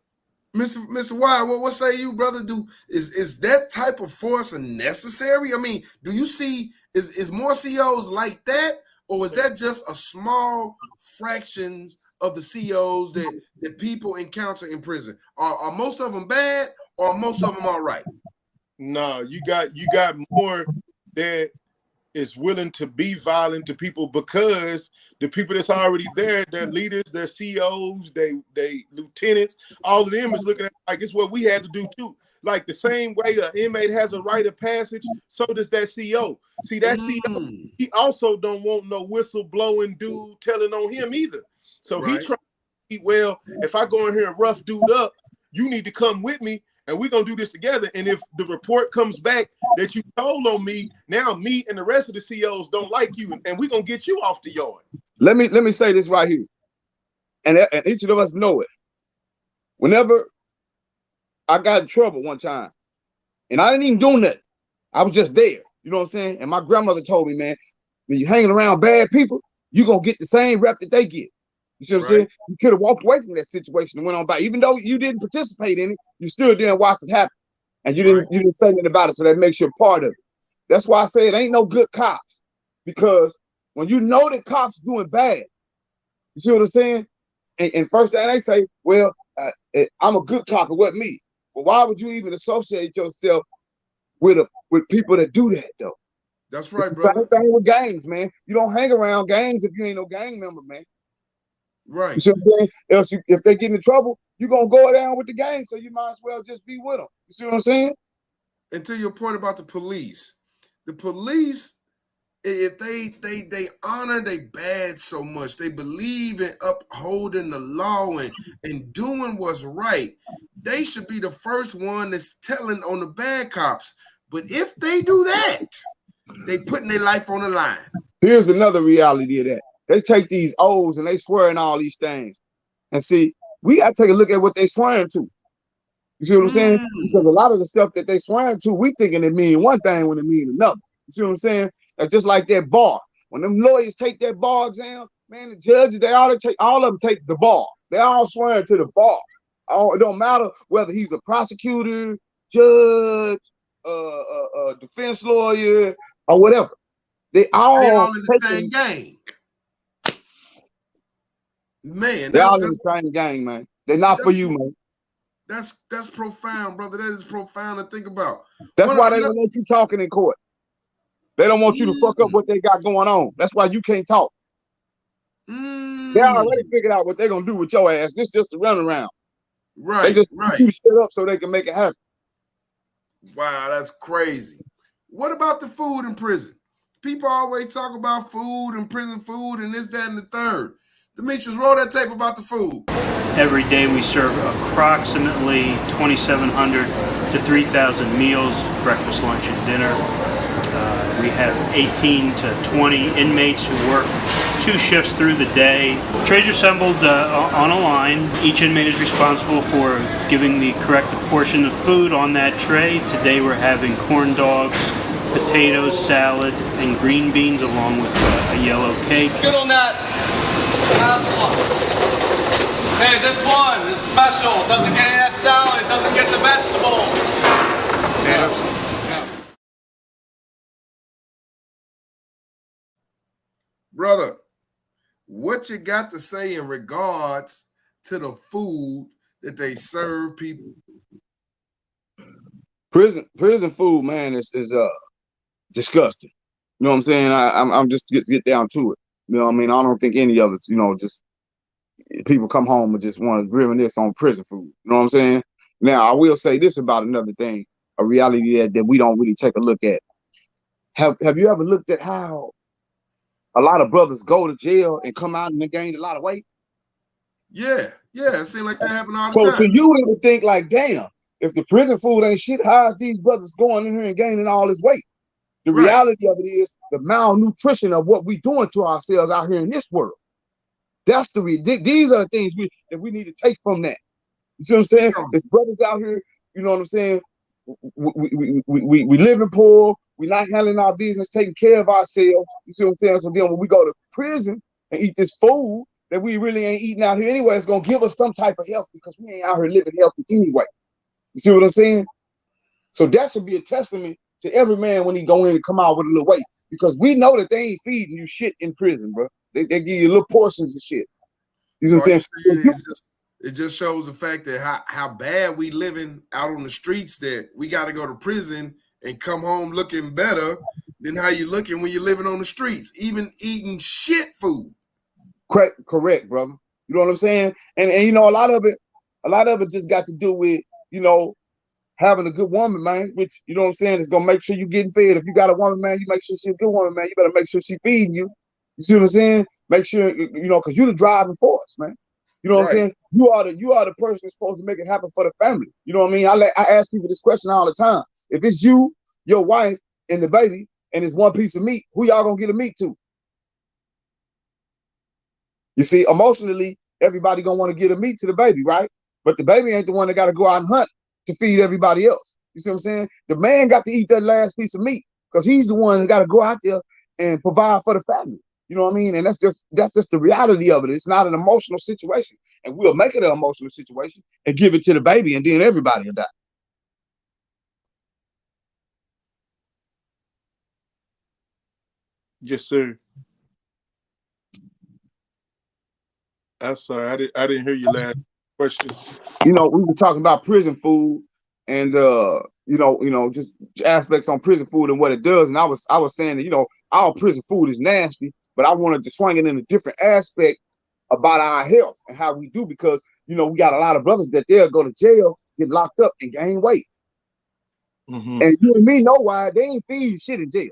Mr. Wyatt, what say you, brother? Is that type of force necessary? I mean, do you see is more COs like that, or is that just a small fraction of the COs that people encounter in prison? Are most of them bad, or are most of them all right? No, you got more that is willing to be violent to people, because the people that's already there, their leaders, their COs, they lieutenants, all of them is looking at like it's what we had to do too. Like the same way an inmate has a rite of passage, so does that CO. See, that CO, he also don't want no whistle blowing dude telling on him either. So he trying to, well, if I go in here and rough dude up, you need to come with me, and we're going to do this together. And if the report comes back that you told on me, now me and the rest of the COs don't like you, and we're going to get you off the yard. Let me say this right here. And each of us know it. Whenever I got in trouble one time, and I didn't even do nothing, I was just there. You know what I'm saying? And my grandmother told me, man, when you're hanging around bad people, you're going to get the same rep that they get. You see what I'm saying? You could have walked away from that situation and went on by. Even though you didn't participate in it, you still didn't watch it happen. And you didn't say anything about it, so that makes you a part of it. That's why I say it ain't no good cops. Because when you know that cops are doing bad, you see what I'm saying? And first thing they say, well, I'm a good cop, it wasn't me. Well, why would you even associate yourself with people that do that, though? That's right, it's brother. The same thing with gangs, man. You don't hang around gangs if you ain't no gang member, man. Right. You see what I'm saying? Else, if they get in trouble, you're going to go down with the gang, so you might as well just be with them. You see what I'm saying? And to your point about the police, if they honor their badge so much, they believe in upholding the law and doing what's right, they should be the first one that's telling on the bad cops. But if they do that, they putting their life on the line. Here's another reality of that. They take these oaths and they swear in all these things. And see, we got to take a look at what they swearing to. You see what I'm saying? Because a lot of the stuff that they swearing to, we thinking it mean one thing when it mean another. You see what I'm saying? That's just like that bar. When them lawyers take that bar exam, man, the judges, all of them take the bar. They all swearing to the bar. It don't matter whether he's a prosecutor, judge, defense lawyer, or whatever. They all in the same gang. Man, they're all in the same gang, man. They're not for you, man. That's profound, brother. That is profound to think about. That's why they don't want you talking in court. They don't want you to fuck up what they got going on. That's why you can't talk. They already figured out what they're gonna do with your ass. This just a runaround. Right. They just want you to shut up so they can make it happen. Wow, that's crazy. What about the food in prison? People always talk about food and prison food and this, that, and the third. Demetrius, roll that tape about the food. Every day we serve approximately 2,700 to 3,000 meals, breakfast, lunch, and dinner. We have 18 to 20 inmates who work 2 shifts through the day. Trays are assembled on a line. Each inmate is responsible for giving the correct portion of food on that tray. Today we're having corn dogs, potatoes, salad, and green beans along with a yellow cake. Good on that. Hey, this one is special. It doesn't get any of that salad. It doesn't get the vegetables. Potatoes. Brother, what you got to say in regards to the food that they serve people? Prison food, man, is disgusting. You know what I'm saying? I'm just get down to it. You know what I mean? I don't think any of us, just people come home and just want to reminisce on prison food. You know what I'm saying? Now, I will say this about another thing, a reality that we don't really take a look at. Have you ever looked at how a lot of brothers go to jail and come out and they gained a lot of weight? Yeah, it seems like that happen all the time. So to you, it would think like, damn, if the prison food ain't shit, how is these brothers going in here and gaining all this weight? The reality of it is the malnutrition of what we doing to ourselves out here in this world. That's these are the things that we need to take from that. You see what I'm saying? There's brothers out here, you know what I'm saying? We living poor. We're not handling our business, taking care of ourselves. You see what I'm saying? So then when we go to prison and eat this food that we really ain't eating out here anyway, it's gonna give us some type of health because we ain't out here living healthy anyway. You see what I'm saying? So that should be a testament to every man when he go in and come out with a little weight, because we know that they ain't feeding you shit in prison, bro. They give you little portions of shit. You know what I'm saying? It just shows the fact that how bad we living out on the streets, that we got to go to prison and come home looking better than how you looking when you're living on the streets, even eating shit food. Correct, brother. You know what I'm saying? And you know, a lot of it just got to do with, you know, having a good woman, man, which, you know what I'm saying, is gonna make sure you getting fed. If you got a woman, man, you make sure she's a good woman, man. You better make sure she feeding you. You see what I'm saying? Make sure, you know, because you're the driving force, man. You know what I'm saying? You are the person that's supposed to make it happen for the family. You know what I mean? I ask people this question all the time. If it's you, your wife, and the baby, and it's one piece of meat, who y'all gonna get a meat to? You see, emotionally, everybody gonna want to get a meat to the baby, right? But the baby ain't the one that got to go out and hunt to feed everybody else. You see what I'm saying? The man got to eat that last piece of meat because he's the one that got to go out there and provide for the family. You know what I mean? And that's just the reality of it. It's not an emotional situation. And we'll make it an emotional situation and give it to the baby, and then everybody will die. Yes, sir. I'm sorry, I didn't hear your last question. You know, we were talking about prison food and you know, just aspects on prison food and what it does. And I was saying that, you know, our prison food is nasty, but I wanted to swing it in a different aspect about our health and how we do, because, you know, we got a lot of brothers that they'll go to jail, get locked up, and gain weight. And you and me know why. They ain't feed you shit in jail.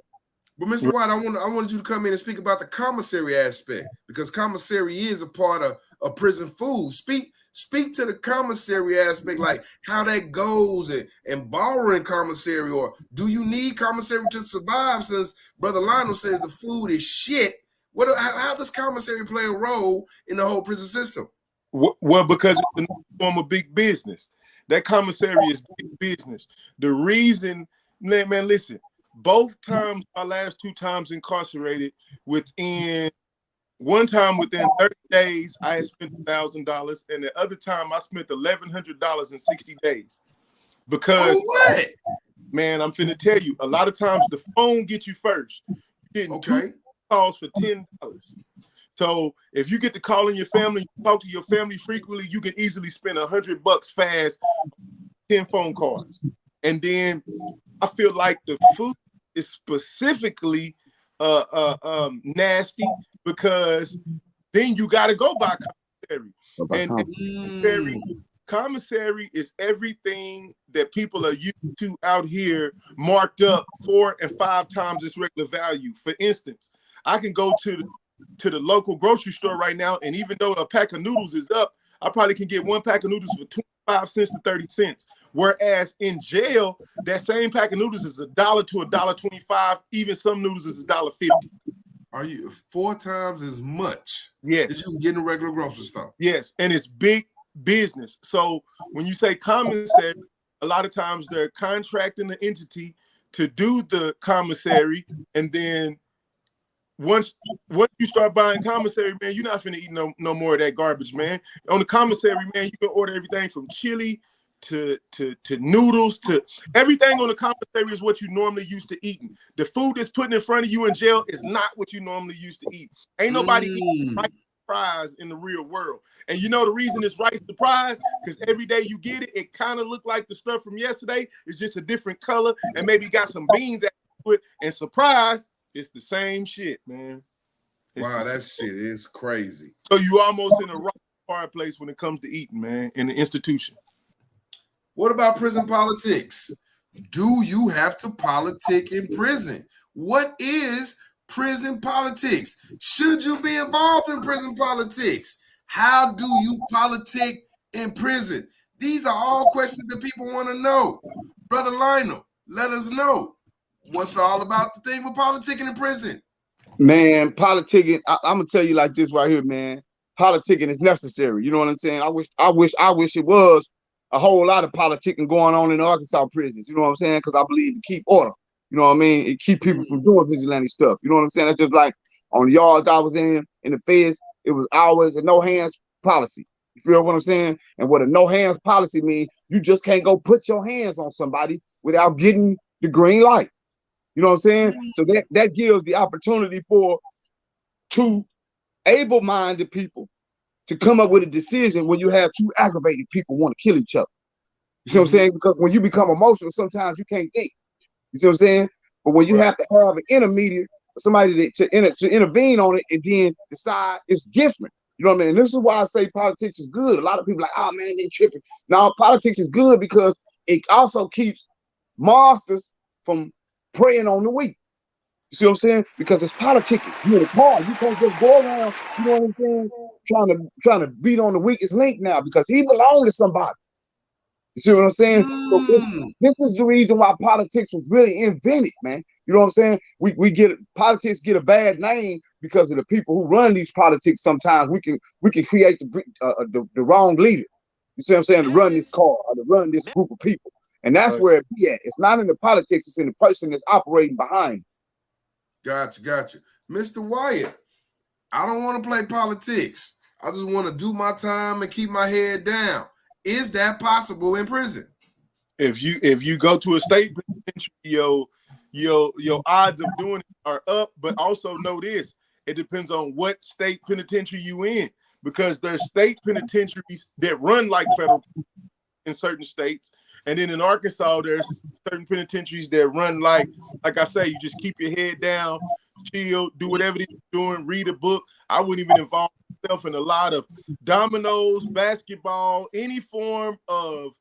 But Mr. White, I wanted you to come in and speak about the commissary aspect, because commissary is a part of prison food. Speak to the commissary aspect, like how that goes, and borrowing commissary, or do you need commissary to survive? Since Brother Lionel says the food is shit, how does commissary play a role in the whole prison system? Well, because it's a form of big business. That commissary is big business. The reason, man, listen. Both times, my last 2 times incarcerated, one time within 30 days, I had spent $1,000, and the other time I spent $1,100 in 60 days. Because, man, I'm finna tell you, a lot of times the phone gets you first. You're getting 2 calls for $10. So if you get to calling your family, you talk to your family frequently, you can easily spend $100 fast, 10 phone calls. And then I feel like the food is specifically nasty, because then you got to go by commissary. And commissary is everything that people are used to out here, marked up 4 and 5 times its regular value. For instance, I can go to the local grocery store right now, and even though a pack of noodles is up, I probably can get 1 pack of noodles for 25 cents to 30 cents. Whereas in jail, that same pack of noodles is $1 to $1.25. Even some noodles is $1.50. Are you 4 times as much? Yes. As you can get in a regular grocery store. Yes, and it's big business. So when you say commissary, a lot of times they're contracting the entity to do the commissary, and then once you start buying commissary, man, you're not finna eat no more of that garbage, man. On the commissary, man, you can order everything from chili to noodles, to everything on the commissary is what you normally used to eating. The food that's put in front of you in jail is not what you normally used to eat. Ain't nobody eating rice surprise in the real world. And you know the reason it's rice surprise? Because every day you get it, it kind of look like the stuff from yesterday. It's just a different color and maybe got some beans added to it. And surprise, it's the same shit, man. Wow, that shit is crazy. So you almost in a hard place when it comes to eating, man, in the institution. What about prison politics? Do you have to politic in prison? What is prison politics? Should you be involved in prison politics? How do you politic in prison? These are all questions that people want to know. Brother Lionel, let us know. What's all about the thing with politicking in prison? Man, politicking, I'm gonna tell you like this right here, man. Politicking is necessary. You know what I'm saying? I wish it was a whole lot of politicking going on in the Arkansas prisons. You know what I'm saying? Because I believe it keep order. You know what I mean? It keep people from doing vigilante stuff. You know what I'm saying? That's just like on the yards I was in the feds. it was always a no hands policy. You feel what I'm saying? And what a no hands policy means, you just can't go put your hands on somebody without getting the green light. You know what I'm saying? So that gives the opportunity for two able-minded people to come up with a decision when you have two aggravated people want to kill each other. You see what I'm saying? Because when you become emotional, sometimes you can't think. You see what I'm saying? But when you have to have an intermediate, somebody to intervene on it and then decide, it's different. You know what I mean? And this is why I say politics is good. A lot of people are like, oh man, they tripping. Now, politics is good because it also keeps monsters from preying on the weak. You see what I'm saying? Because it's politicking. You're in a car. You can't just go around, you know what I'm saying, trying to beat on the weakest link now because he belongs to somebody. You see what I'm saying? So this is the reason why politics was really invented, man. You know what I'm saying? Politics get a bad name because of the people who run these politics. Sometimes we can create the wrong leader. You see what I'm saying? To run this car or to run this group of people, and that's where it be at. It's not in the politics; it's in the person that's operating behind. Gotcha. Mr. Wyatt, I don't want to play politics. I just want to do my time and keep my head down. Is that possible in prison? If you go to a state penitentiary, your odds of doing it are up, but also know this, it depends on what state penitentiary you in, because there's state penitentiaries that run like federal in certain states. And then in Arkansas, there's certain penitentiaries that run like I say, you just keep your head down, chill, do whatever you're doing, read a book. I wouldn't even involve myself in a lot of dominoes, basketball, any form of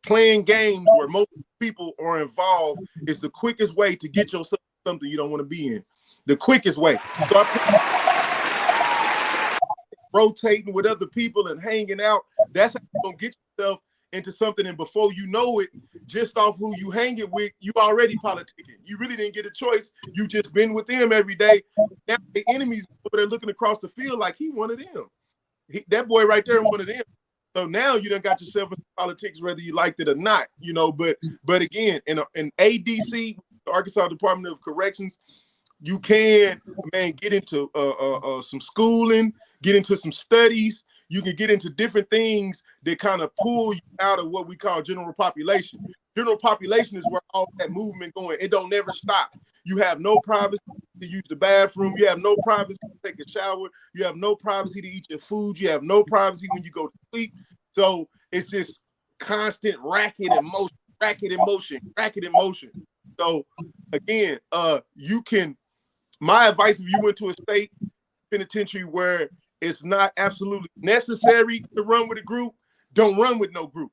playing games where most people are involved. Is the quickest way to get yourself something you don't want to be in. The quickest way. Start rotating with other people and hanging out. That's how you're gonna get yourself into something, and before you know it, just off who you hang it with, you already politicking. You really didn't get a choice. You just been with them every day. Now the enemies over there looking across the field like he one of them. That boy right there one of them. So now you done got yourself in politics, whether you liked it or not, you know. But again, in ADC, the Arkansas Department of Corrections, you can, man, get into some schooling, get into some studies. You can get into different things that kind of pull you out of what we call general population. General population is where all that movement going. It don't never stop. You have no privacy to use the bathroom. You have no privacy to take a shower. You have no privacy to eat your food. You have no privacy when you go to sleep. So it's just constant racket in motion. So again, my advice, if you went to a state penitentiary where it's not absolutely necessary to run with a group, don't run with no group.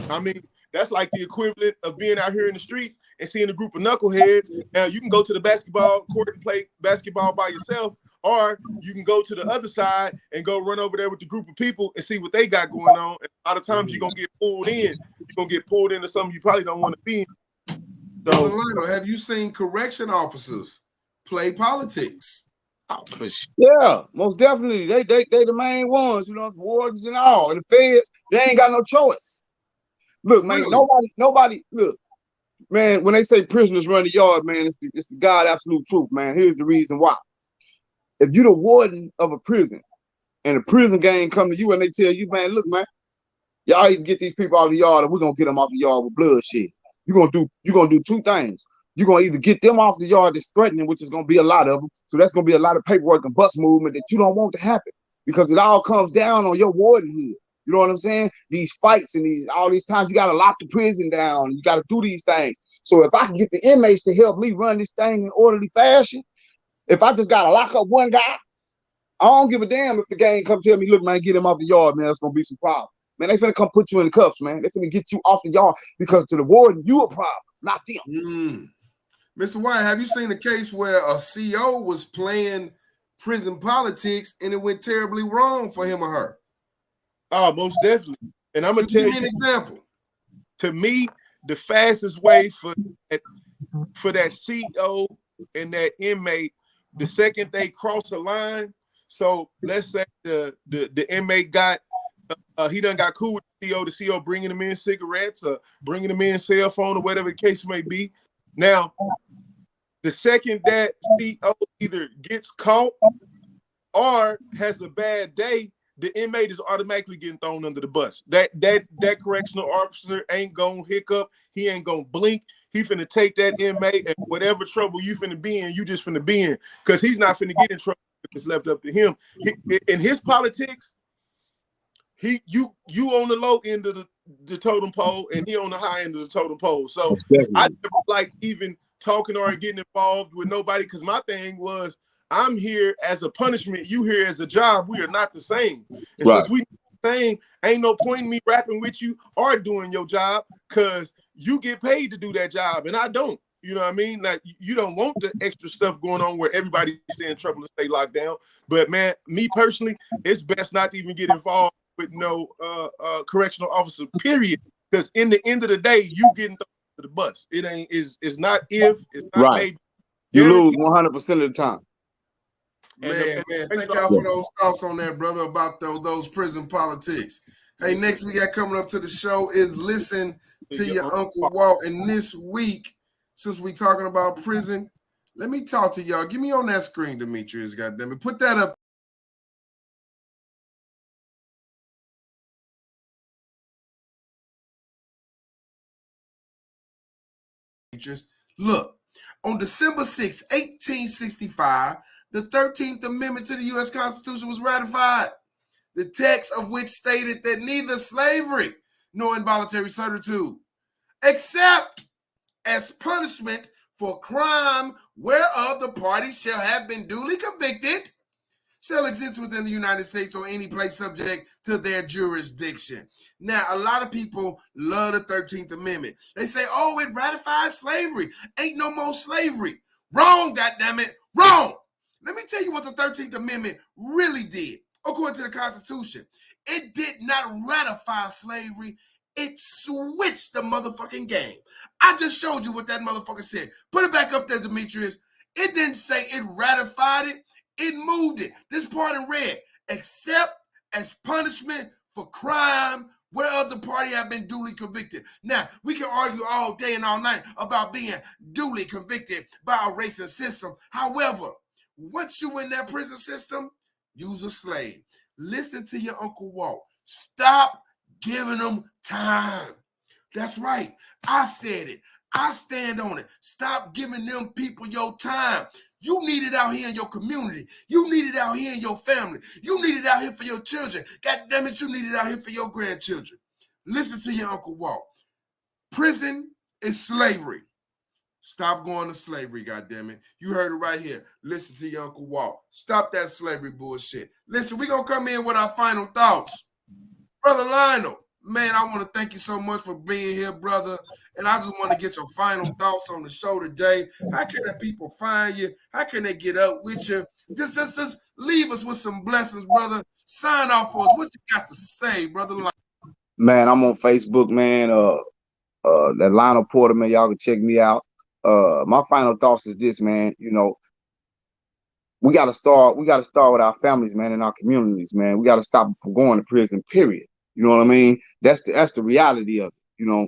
I mean, that's like the equivalent of being out here in the streets and seeing a group of knuckleheads. Now, you can go to the basketball court and play basketball by yourself, or you can go to the other side and go run over there with the group of people and see what they got going on. And a lot of times you're going to get pulled in. You're going to get pulled into something you probably don't want to be in. So, Lionel, have you seen correction officers play politics? Oh, for sure. Yeah, most definitely. They the main ones, you know, the wardens and all. And the feds, they ain't got no choice. Look, man, nobody, look, man, when they say prisoners run the yard, man, it's the God absolute truth, man. Here's the reason why. If you're the warden of a prison and a prison gang come to you and they tell you, man, look, man, y'all need to get these people out of the yard, or we're gonna get them off the yard with bloodshed. You're gonna do two things. You're going to either get them off the yard that's threatening, which is going to be a lot of them. So that's going to be a lot of paperwork and bus movement that you don't want to happen, because it all comes down on your wardenhood. You know what I'm saying? These fights and all these times you got to lock the prison down. You got to do these things. So if I can get the inmates to help me run this thing in orderly fashion, if I just got to lock up one guy, I don't give a damn if the gang come tell me, look, man, get him off the yard, man, it's going to be some problem. Man, they finna come put you in the cuffs, man. They finna get you off the yard because to the warden, you a problem, not them. Mr. White, have you seen a case where a CO was playing prison politics and it went terribly wrong for him or her? Oh, most definitely. And I'm gonna tell you an example. To me, the fastest way for that CO and that inmate, the second they cross a line. So let's say the inmate got he done got cool with the CO bringing him in cigarettes or bringing him in cell phone or whatever the case may be. Now, the second that CO either gets caught or has a bad day, the inmate is automatically getting thrown under the bus. That correctional officer ain't gonna hiccup. He ain't gonna blink. He finna take that inmate, and whatever trouble you finna be in, you just finna be in, because he's not finna get in trouble if it's left up to him. In his politics, you on the low end of the totem pole, and he on the high end of the totem pole. So I never like even talking or getting involved with nobody, because my thing was, I'm here as a punishment, you here as a job. We are not the same. And since we the same, ain't no point in me rapping with you or doing your job, because you get paid to do that job and I don't. You know what I mean? Like, you don't want the extra stuff going on where everybody stay in trouble and stay locked down. But man, me personally, it's best not to even get involved with no correctional officer, period. Because in the end of the day, you getting thrown to the bus. It ain't it's not if, it's not maybe. You lose 100% of the time. Man, thank y'all for those thoughts on that, brother, about those prison politics. Hey, next we got coming up to the show is Listen to Your Uncle Walt. And this week, since we talking about prison, let me talk to y'all. Give me on that screen, Demetrius, goddammit. Put that up. Look, on December 6, 1865, the 13th Amendment to the U.S. Constitution was ratified, the text of which stated that neither slavery nor involuntary servitude, except as punishment for crime whereof the parties shall have been duly convicted, shall exist within the United States or any place subject to their jurisdiction. Now, a lot of people love the 13th Amendment. They say, oh, it ratified slavery. Ain't no more slavery. Wrong, goddammit, wrong. Let me tell you what the 13th Amendment really did. According to the Constitution, it did not ratify slavery. It switched the motherfucking game. I just showed you what that motherfucker said. Put it back up there, Demetrius. It didn't say it ratified it. It moved it. This part in red, except as punishment for crime whereof the party have been duly convicted. Now, we can argue all day and all night about being duly convicted by a racist system. However, once you in that prison system, you's a slave. Listen to your Uncle Walt. Stop giving them time. That's right. I said it. I stand on it. Stop giving them people your time. You need it out here in your community. You need it out here in your family. You need it out here for your children. God damn it, you need it out here for your grandchildren. Listen to your Uncle Walt. Prison is slavery. Stop going to slavery, goddammit. You heard it right here. Listen to your Uncle Walt. Stop that slavery bullshit. Listen, we're going to come in with our final thoughts. Brother Lionel, man, I want to thank you so much for being here, brother. And I just want to get your final thoughts on the show today. How can the people find you? How can they get up with you? Just leave us with some blessings, brother. Sign off for us. What you got to say, brother Lionel? Man, I'm on Facebook, man. That Lionel Porter, man, y'all can check me out. My final thoughts is this, man. You know, we gotta start with our families, man, and our communities, man. We gotta stop them from going to prison, period. You know what I mean? That's the reality of it. You know,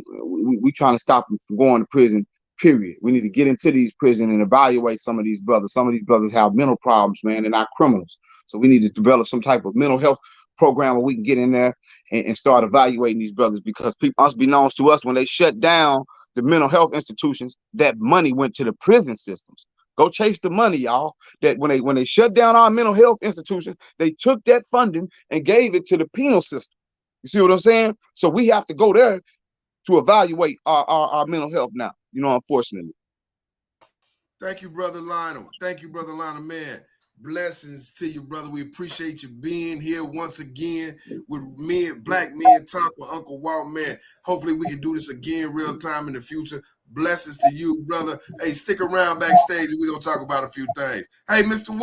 we trying to stop them from going to prison, period. We need to get into these prisons and evaluate some of these brothers. Some of these brothers have mental problems, man. They're not criminals. So we need to develop some type of mental health program where we can get in there and start evaluating these brothers, because people, unbeknownst to us, when they shut down the mental health institutions, that money went to the prison systems. Go chase the money, y'all. That when they shut down our mental health institutions, they took that funding and gave it to the penal system. You see what I'm saying? So we have to go there to evaluate our mental health now, you know, unfortunately. Thank you, Brother Lionel. Thank you, Brother Lionel, man. Blessings to you, brother. We appreciate you being here once again with Black Men Talk with Uncle Walt, man. Hopefully we can do this again real time in the future. Blessings to you, brother. Hey, stick around backstage and we're going to talk about a few things. Hey, Mr.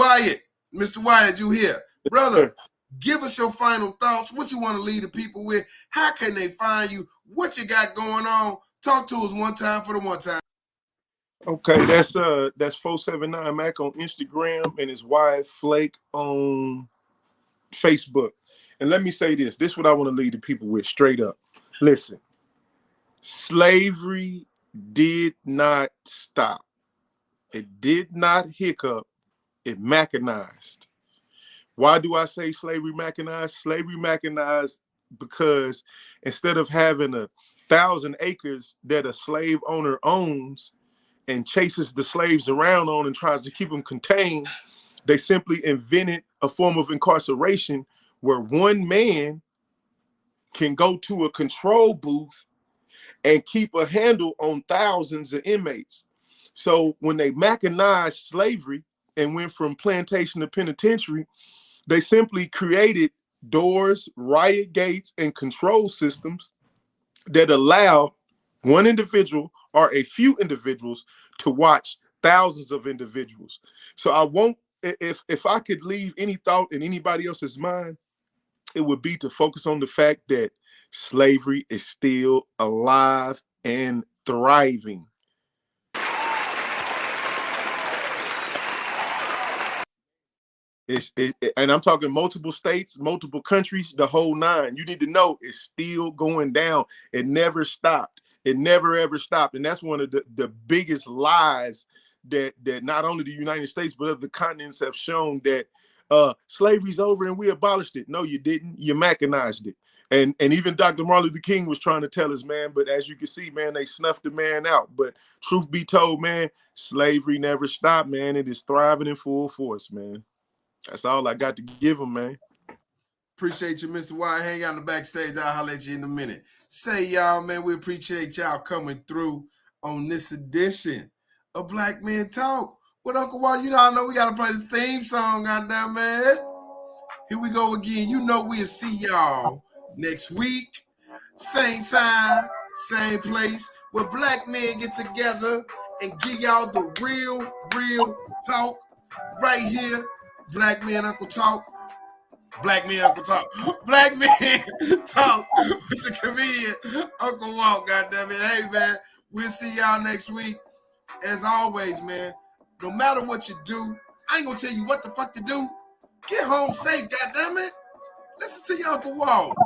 Wyatt, you here? Brother, give us your final thoughts. What you want to leave the people with? How can they find you? What you got going on? Talk to us one time for the one time. Okay, that's 479 Mac on Instagram and it's Wyatt Flake on Facebook. And let me say this. This is what I want to leave the people with straight up. Listen, slavery did not stop. It did not hiccup. It mechanized. Why do I say slavery mechanized? Slavery mechanized because instead of having 1,000 acres that a slave owner owns and chases the slaves around on and tries to keep them contained, they simply invented a form of incarceration where one man can go to a control booth and keep a handle on thousands of inmates. So when they mechanized slavery and went from plantation to penitentiary, they simply created doors, riot gates, and control systems that allow one individual or a few individuals to watch thousands of individuals. So I won't, if I could leave any thought in anybody else's mind, it would be to focus on the fact that slavery is still alive and thriving. And I'm talking multiple states, multiple countries, the whole nine. You need to know it's still going down. It never stopped. It never ever stopped. And that's one of the biggest lies that not only the United States but other continents have shown, that slavery's over and we abolished it. No, you didn't. You mechanized it. And even Dr. Martin Luther King was trying to tell us, man, but as you can see, man, they snuffed the man out. But truth be told, man, slavery never stopped, man. It is thriving in full force, man. That's all I got to give him, man. Appreciate you, Mr. White. Hang out in the backstage. I'll holler at you in a minute. Say, y'all, man, we appreciate y'all coming through on this edition of Black Men Talk with Uncle Walt. You know, I know we got to play the theme song, goddamn, man. Here we go again. You know we'll see y'all next week. Same time, same place, where black men get together and give y'all the real talk right here. Black Men Uncle Talk. Black Men Uncle Talk. Black Men Talk with your comedian, Uncle Walt, goddammit. Hey, man, we'll see y'all next week. As always, man, no matter what you do, I ain't gonna tell you what the fuck to do. Get home safe, goddammit. Listen to your Uncle Walt.